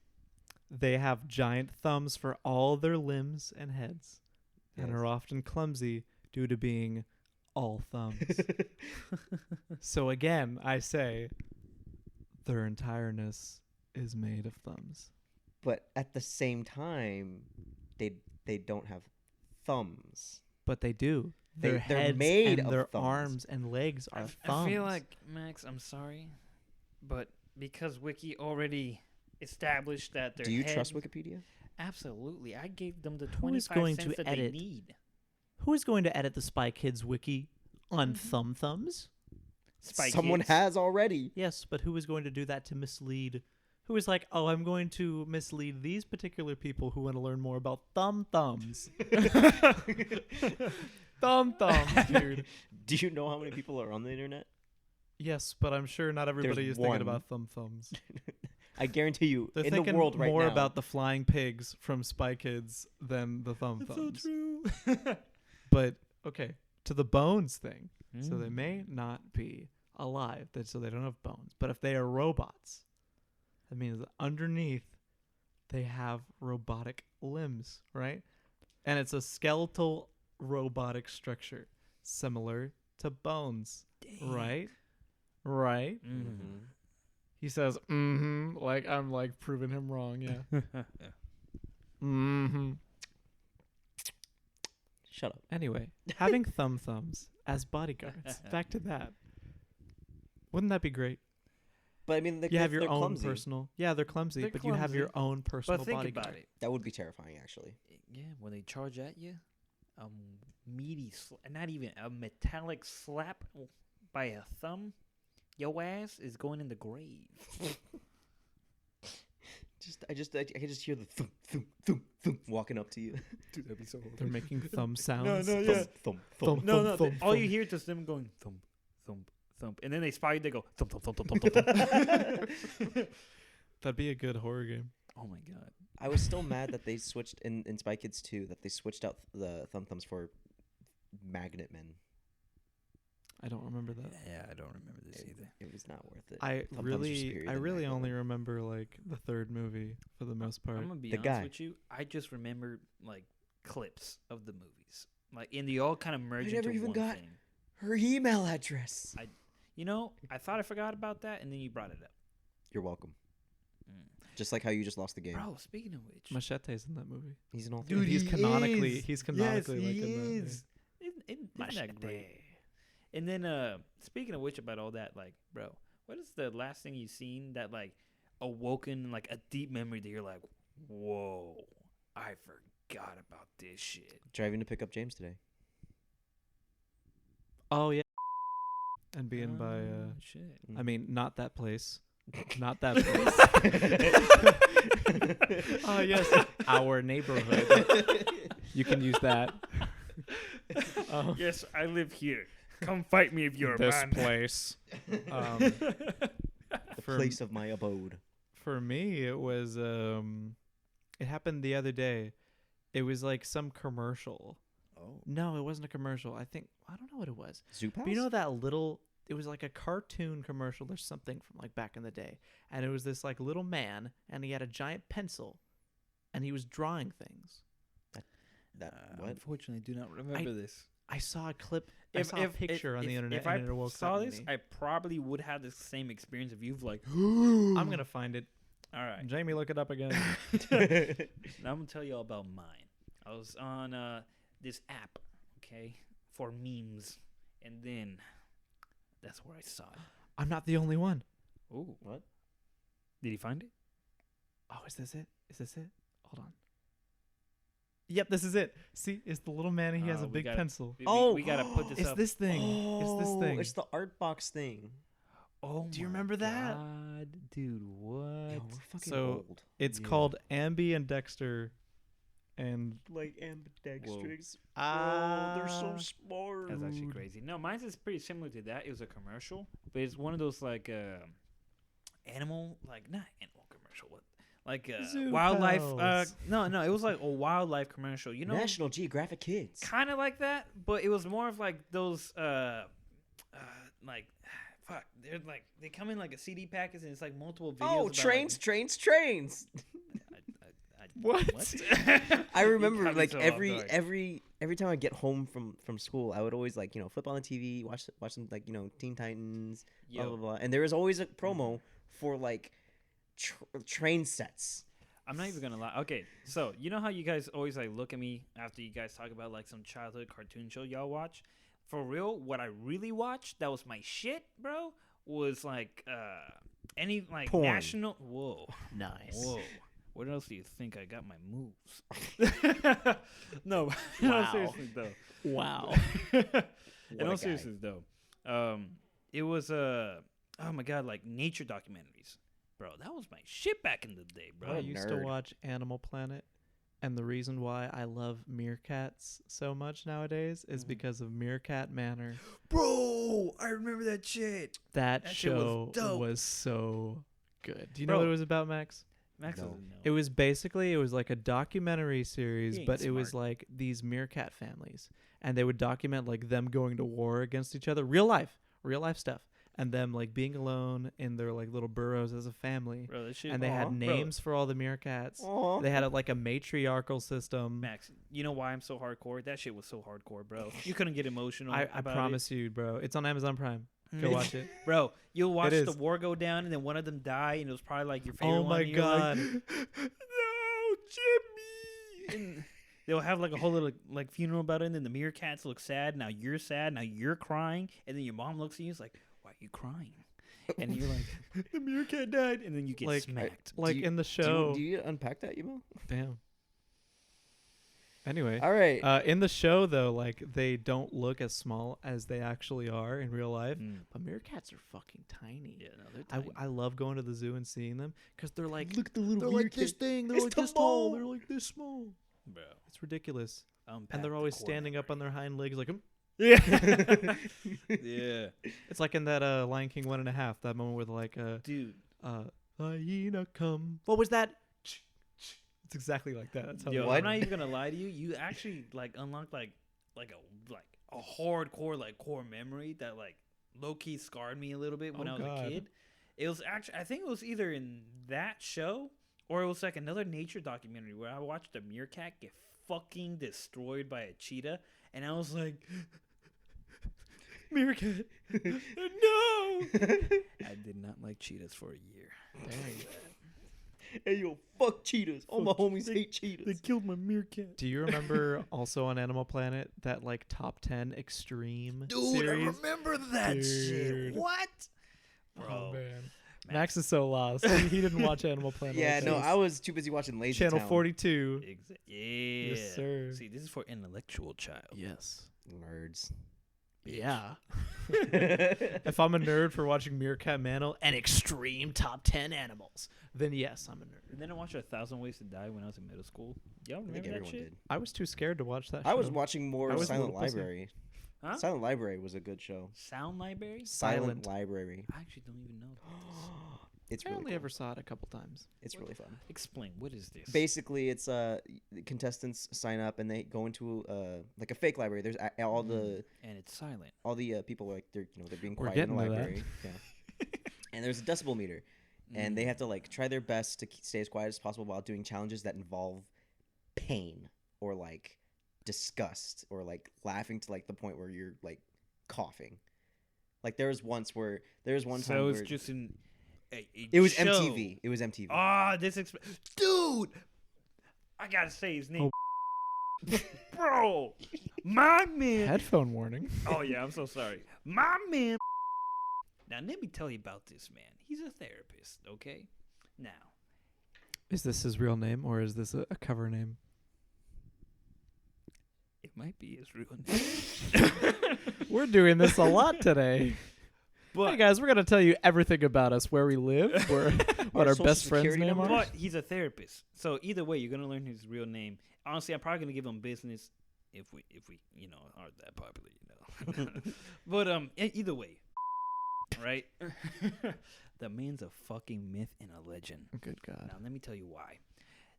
they have giant thumbs for all their limbs and heads, and Yes. are often clumsy due to being all thumbs. So again, I say their entireness is made of thumbs. But at the same time, they don't have thumbs. But they do. They're Their heads made and of their thumbs. arms and legs are thumbs. I feel like, Max, I'm sorry, but because Wiki already established that their Do you head, trust Wikipedia? Absolutely. I gave them the Who is 25 going cents to that edit? they need. Who is going to edit the Spy Kids wiki on Mm-hmm. thumbs? Spy Someone Kids. has already. Yes, but who is going to do that to mislead? Who is like, oh, I'm going to mislead these particular people who want to learn more about thumbs. Thumbs, dude. Do you know how many people are on the internet? Yes, but I'm sure not everybody There's is thinking one. about thumbs. I guarantee you, They're in thinking the world right more now, about the flying pigs from Spy Kids than the thumbs. true. But okay, to the bones thing. So they Mm. may not be alive, so they don't have bones. But if they are robots, that means that underneath they have robotic limbs, right? And it's a skeletal robotic structure, similar to bones, right? Right? Mm. He says, like I'm like proving him wrong, yeah. Shut up. Anyway, having thumbs as bodyguards. Back to that. Wouldn't that be great? But I mean, You have your they're own clumsy. personal. Yeah, they're clumsy, They're but you have your clumsy. own personal But think bodyguard. about it. That would be terrifying, actually. Yeah, when they charge at you, meaty, not even a metallic slap by a thumb, your ass is going in the grave. I can just hear the thump, thump, thump, thump walking up to you. Dude, that'd be so They're making thumb sounds. No, yeah. Thump, thump, Thump, No, thump, no. thump, All you thump. hear is just them going thump, thump, thump, and then they spy you. They go thump, thump, thump, thump, thump, thump. That'd be a good horror game. Oh my god. I was still mad that they switched in Spy Kids 2 that they switched out the thumb thumbs for magnet men. I don't remember that. Yeah, I don't remember this either. It was not worth it. I Thumb thumbs are superior than really magnet only men. remember like the third movie for the most part. I'm gonna be The honest guy. with you. I just remember like clips of the movies, like, and they all kind of merge never into even one got- thing. Her email address. You know, I thought I forgot about that, and then you brought it up. You're welcome. Mm. Just like how you just lost the game. Bro, speaking of which, Machete's in that movie. He's in all Dude, three. he's he canonically is. he's canonically yes, like he in that. yeah. is. Isn't that great? And then, speaking of which, about all that, like, bro, what is the last thing you've seen that like awoken like a deep memory that you're like, whoa, I forgot about this shit. Driving to pick up James today. Oh yeah. And being by shit. I mean, not that place. Not that place. Oh yes, our neighborhood. You can use that. Yes, I live here. Come fight me if you're a this man. place. The For- place of my abode. For me, it was it happened the other day. It was like some commercial. Oh. No, it wasn't a commercial. I don't know what it was. Zoo Pals? But you know that little it was like a cartoon commercial or something from like back in the day. And it was this like little man and he had a giant pencil and he was drawing things. What? Unfortunately, do not remember this. I saw a clip. I saw a picture on the internet If I and it awoke saw that in this, me. I probably would have the same experience if you've like. I'm gonna find it. All right. Jamie, look it up again. Now I'm gonna tell you all about mine. I was on this app, okay, for memes, and then that's where I saw it. I'm not the only one. Ooh, What? did he find it? Oh, is this it? Is this it? Hold on. Yep, this is it. See, it's the little man and he has a we big gotta- pencil. We gotta put this It's up. this thing. It's this thing. It's the art box thing. Oh, Do you my remember that? God, dude? What? Yo, we're fucking So, old. It's Yeah. called Ambi and Dexter. And Like ambidextrous. Ah, they're so smart. That's actually crazy. No, mine's is pretty similar to that. It was a commercial, but it's one of those like animal, like not animal commercial, what? Like Zoo wildlife. Pals. No, it was like a wildlife commercial. You know, National Geographic Kids. kind of like that, but it was more of like those like. Fuck, they're like they come in like a CD package and it's like multiple videos. Oh, about, trains. I- What? I You remember got me like so off guard. every time I get home from school, I would always like flip on the TV, watch some like Teen Titans, blah Yo. blah blah, and there was always a promo for like train sets. I'm not even gonna lie. Okay, so you know how you guys always like look at me after you guys talk about like some childhood cartoon show y'all watch? For real, what I really watched that was my shit, bro, was like any like Porn. national. Whoa, Nice. whoa. What else do you think I got my moves? No, in all Wow. seriousness though. Wow. In a all guy. seriousness though, it was oh my god, like nature documentaries, bro. That was my shit back in the day, bro. I What a used to nerd. watch Animal Planet, and the reason why I love meerkats so much nowadays is Mhm. because of Meerkat Manor. Bro, I remember that shit. That That shit was show dope. was so good. Do you know Bro. what it was about, Max? Max No. doesn't know. It was basically like a documentary series, He ain't but it was smart. like these meerkat families, and they would document like them going to war against each other, real life stuff, and them like being alone in their like little burrows as a family. Bro, that shit. And they Aw. had Bro, names for all the meerkats. Aw. They had like a matriarchal system. Max, you know why I'm so hardcore? That shit was so hardcore, bro. You couldn't get emotional. I about promise you, bro. It's on Amazon Prime. it. Go watch it. Bro, you'll watch the is. war go down, and then one of them die, and it was probably like your favorite Oh one. my and you're like, god. no, Jimmy. And they'll have like a whole little like funeral about it, and then the meerkats look sad. Now you're sad. Now you're crying, and then your mom looks at you, and is like, "Why are you crying?" And you're like, "The meerkat died," and then you get Like- smacked. Like you- in the show. Do you unpack that, Emo? Damn. Anyway, All right. in the show though, like they don't look as small as they actually are in real life. But meerkats are fucking tiny. Yeah, no, they're tiny. I love going to the zoo and seeing them because they're like Look at the little they're like this thing. They're It's like too this tall. small. They're like this small. Bro. It's ridiculous. Unpack And they're the always core standing up on memory. their hind legs like. Yeah. Yeah. It's like in that Lion King 1.5. That moment where they're like, Dude. hyena come. What was that? It's exactly like that. That's how. Yo, What? I'm not even gonna lie to you. You actually like unlocked like a hardcore like core memory that like low key scarred me a little bit when Oh, I was God. a kid. It was actually I think it was either in that show or it was like another nature documentary where I watched a meerkat get fucking destroyed by a cheetah, and I was like, meerkat, no. I did not like cheetahs for a year. Hey, yo, fuck cheetahs. All my Fuck homies they- hate cheetahs. They killed my meerkat. Do you remember also on Animal Planet that like top 10 extreme Dude, series? I remember that shit. Dude. What? Bro. Oh man, Max is so lost. He didn't watch Animal Planet. Yeah, like no, us. I was too busy watching Lazy Channel Town. 42. Yeah. Yes, sir. See, this is for intellectual child. Yes. Nerds. Yeah. If I'm a nerd for watching Meerkat Mantle and extreme top 10 animals, then yes, I'm a nerd. And then I watched 1,000 Ways to Die when I was in middle school. Y'all I think remember that everyone shit? did. I was too scared to watch that. I was show. watching more I was a Silent little pussy. Library. Huh? Silent Library was a good show. Sound Library? Silent. Library. I actually don't even know. It's I really only cool. ever saw it a couple times. It's really fun. Explain. What is this? Basically, it's the contestants sign up and they go into like a fake library. There's all the And it's silent. people are like they're being We're quiet in the getting to that. library. Yeah. And there's a decibel meter, and they have to like try their best to stay as quiet as possible while doing challenges that involve pain or like disgust or like laughing to like the point where you're like coughing. Like there was one So time it's where just in. it was show. MTV. It was MTV. Ah, dude, I gotta say his name. Bro, my man. Headphone warning. Oh yeah, I'm so sorry. My man. Now let me tell you about this man. He's a therapist, okay? Now, Is this his real name or is this a cover name? it might be his real name. We're doing this a lot today. But Hey guys, we're gonna tell you everything about us, where we live, what our social best friend's security name numbers? are. But he's a therapist, so either way, you're gonna learn his real name. Honestly, I'm probably gonna give him business if we aren't that popular, But either way, right? The man's a fucking myth and a legend. Good God. Now let me tell you why.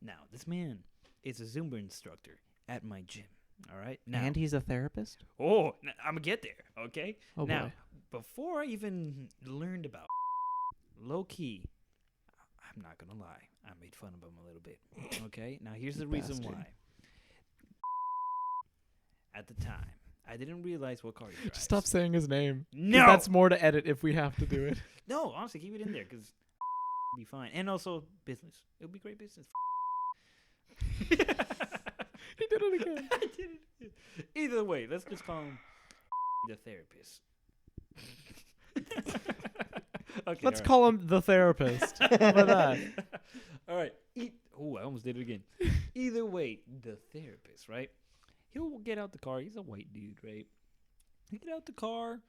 Now this man is a Zumba instructor at my gym. All right. Now, And he's a therapist? I'm gonna get there. Okay. Oh Now, boy. before I even learned about low key, I'm not gonna lie, I made fun of him a little bit. Okay, now here's the reason Bastard. why. At the time, I didn't realize what car he drives. Just stop saying his name. 'Cause No, That's more to edit if we have to do it. no. Honestly, keep it in there because it'll be fine, and also business. It'll be great business. He did it again. I did it. Either way, let's just call him the therapist. Okay, Let's all call him the therapist. How about that? All right. I almost did it again. Either way, the therapist, right? He'll get out the car. He's a white dude, right? He get out the car,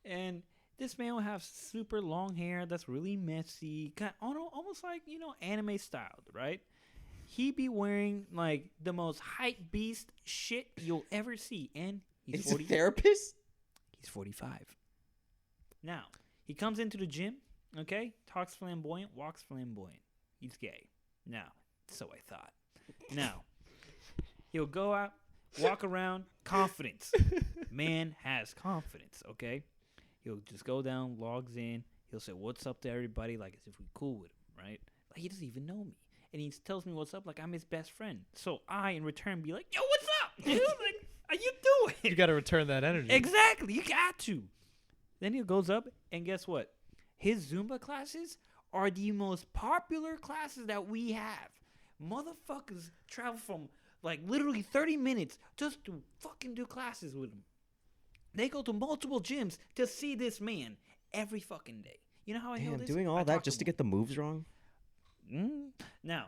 and this man will have super long hair that's really messy, almost like anime styled, right? He be wearing like the most hype beast shit you'll ever see, and he's It's a 40. therapist. He's 45. Now, he comes into the gym, okay? Talks flamboyant, walks flamboyant. He's gay. Now, so I thought. Now, he'll go out, walk around, confidence. Man has confidence, okay? He'll just go down, logs in. He'll say, what's up to everybody, like as if we're cool with him, right? Like, he doesn't even know me. And he tells me what's up like I'm his best friend. So I, in return, be like, yo, what's up, dude? Like, how you doing? You got to return that energy. Exactly. You got to. Then he goes up, and guess what? His Zumba classes are the most popular classes that we have. Motherfuckers travel from, like, literally 30 minutes just to fucking do classes with him. They go to multiple gyms to see this man every fucking day. You know how I know Damn, this? doing I all that talk just to him. get the moves wrong. Now,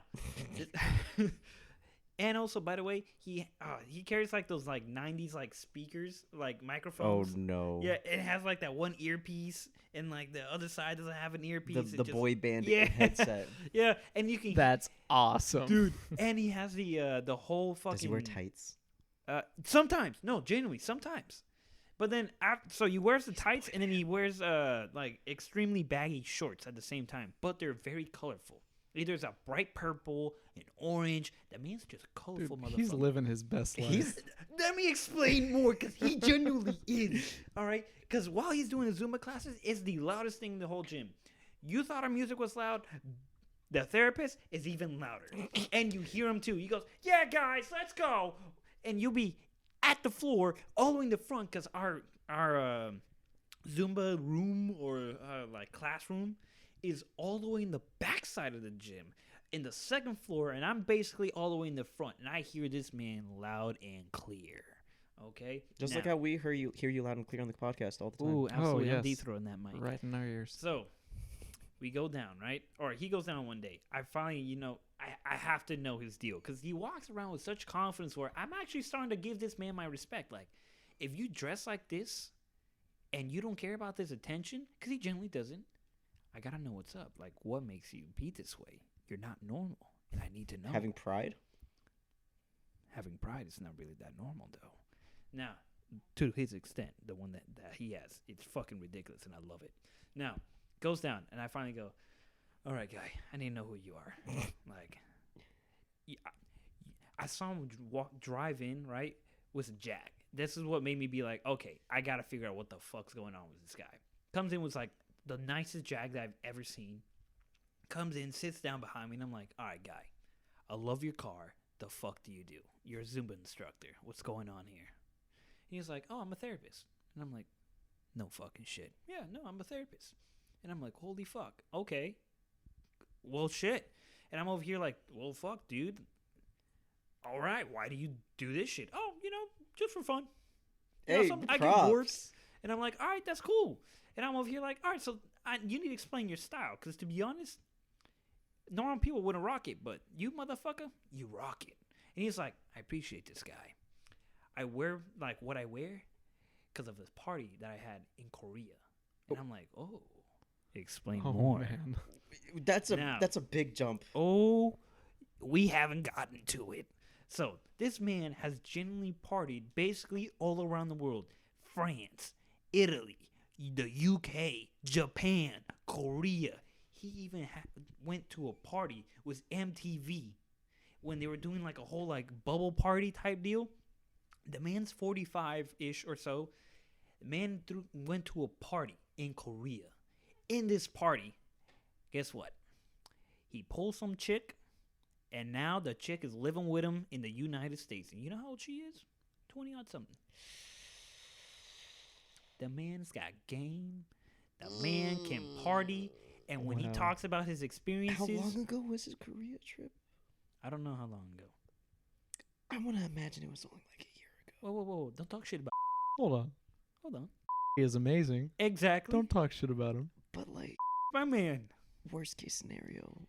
And also, by the way, he carries like those like 90s like speakers, like Oh microphones. no. Yeah, it has like that one earpiece, and like the other side doesn't have an earpiece. The boy band Yeah. headset. Yeah, and you can, That's awesome, dude. And he has the whole fucking. Does he wear tights? Sometimes, no, genuinely, sometimes. But then, so he wears the tights, and then he wears like extremely baggy shorts at the same time. But they're very colorful. There's a bright purple, an orange. That means just a colorful Dude, motherfucker. he's living his best life. Let me explain more, because he genuinely is. All right? Because while he's doing the Zumba classes, it's the loudest thing in the whole gym. You thought our music was loud? The therapist is even louder. And you hear him too. He goes, yeah, guys, let's go. And you'll be at the floor, all the way in the front, because our Zumba room or like classroom is all the way in the back side of the gym, in the second floor, and I'm basically all the way in the front, and I hear this man loud and clear. Okay, Just like how we hear you loud and clear on the podcast all the time. Ooh, absolutely, yes. I'm dethrowing that mic. Right in our ears. So we go down, right? Or he goes down one day. I finally, I have to know his deal, because he walks around with such confidence where I'm actually starting to give this man my respect. Like, if you dress like this and you don't care about this attention, because he generally doesn't, I gotta know what's up. Like, what makes you be this way? You're not normal, and I need to know. Having pride? Having pride is not really that normal, though. Now, to his extent, the one that he has, it's fucking ridiculous, and I love it. Now, goes down, and I finally go, all right, guy, I need to know who you are. Like, I saw him drive in, right, with a Jag. This is what made me be like, okay, I gotta figure out what the fuck's going on with this guy. Comes in with like the nicest Jag that I've ever seen. Comes in, sits down behind me, and I'm like, all right, guy, I love your car. The fuck do you do? You're a Zumba instructor. What's going on here? And he's like, oh, I'm a therapist. And I'm like, no fucking shit. Yeah, no, I'm a therapist. And I'm like, holy fuck. Okay. Well, shit. And I'm over here like, well, fuck, dude. All right, why do you do this shit? Oh, just for fun. Hey, I get bored. And I'm like, all right, that's cool. And I'm over here like, all right, so you need to explain your style. Because to be honest, normal people wouldn't rock it. But you, motherfucker, you rock it. And he's like, I appreciate this guy. I wear, like, what I wear because of this party that I had in Korea. And I'm like, oh, explain more. Man. That's a big jump. Oh, we haven't gotten to it. So this man has genuinely partied basically all around the world. France, Italy, the UK, Japan, Korea. He even went to a party with MTV when they were doing like a whole like bubble party type deal. The man's 45-ish or so. The man went to a party in Korea. In this party, guess what? He pulled some chick, and now the chick is living with him in the United States. And you know how old she is? 20-odd something. The man's got game. The man can party. And when he talks about his experiences... How long ago was his Korea trip? I don't know how long ago. I want to imagine it was only like a year ago. Whoa. Don't talk shit about... Hold on. He is amazing. Exactly. Don't talk shit about him. But like... My man. Worst case scenario.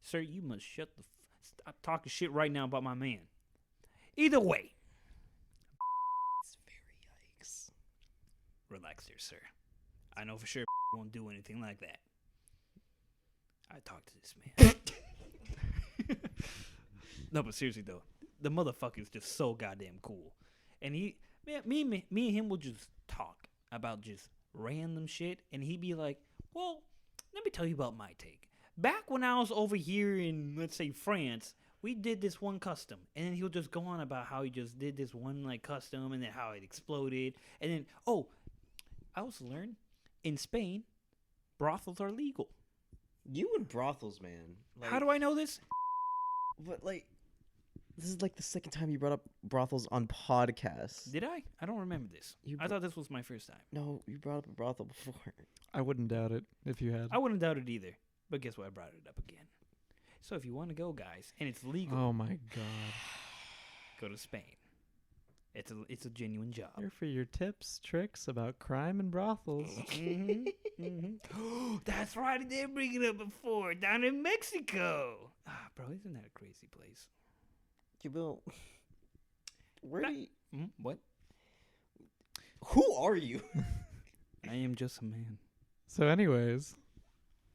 Sir, you must stop talking shit right now about my man. Either way. It's very yikes. Relax there, sir. I know for sure won't do anything like that. I talked to this man. No, but seriously though, the motherfucker is just so goddamn cool. And me and him will just talk about just random shit, and he'd be like, well, let me tell you about my take. Back when I was over here in, let's say, France, we did this one custom. And then he'll just go on about how he just did this one, like, custom, and then how it exploded. And then, I also learned, in Spain, brothels are legal. You and brothels, man. Like, How do I know this? But, like, this is, like, the second time you brought up brothels on podcasts. Did I? I don't remember this. I thought this was my first time. No, you brought up a brothel before. I wouldn't doubt it if you had. I wouldn't doubt it either. But guess what? I brought it up again. So if you want to go, guys, and it's legal, Oh my god. go to Spain. It's a genuine job. Here for your tips, tricks about crime and brothels. That's right. I did bring it up before. Down in Mexico. Bro, isn't that a crazy place? Bill, where do you, What? who are you? I am just a man. So, anyways,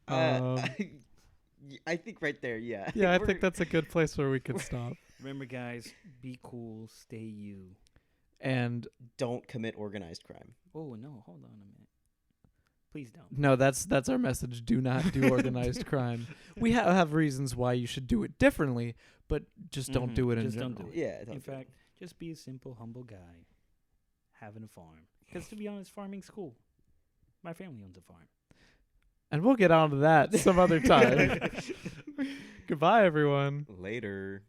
I think right there, yeah. yeah, I We're- think that's a good place where we could stop. Remember, guys, be cool, stay you. And don't commit organized crime. Oh no, hold on a minute. Please don't. no, that's our message. Do not do organized crime. We have reasons why you should do it differently, but just don't do it in Just general. don't do it. Yeah. In fact, just be a simple, humble guy having a farm. Because to be honest, farming's cool. My family owns a farm. And we'll get on to that some other time. Goodbye, everyone. later.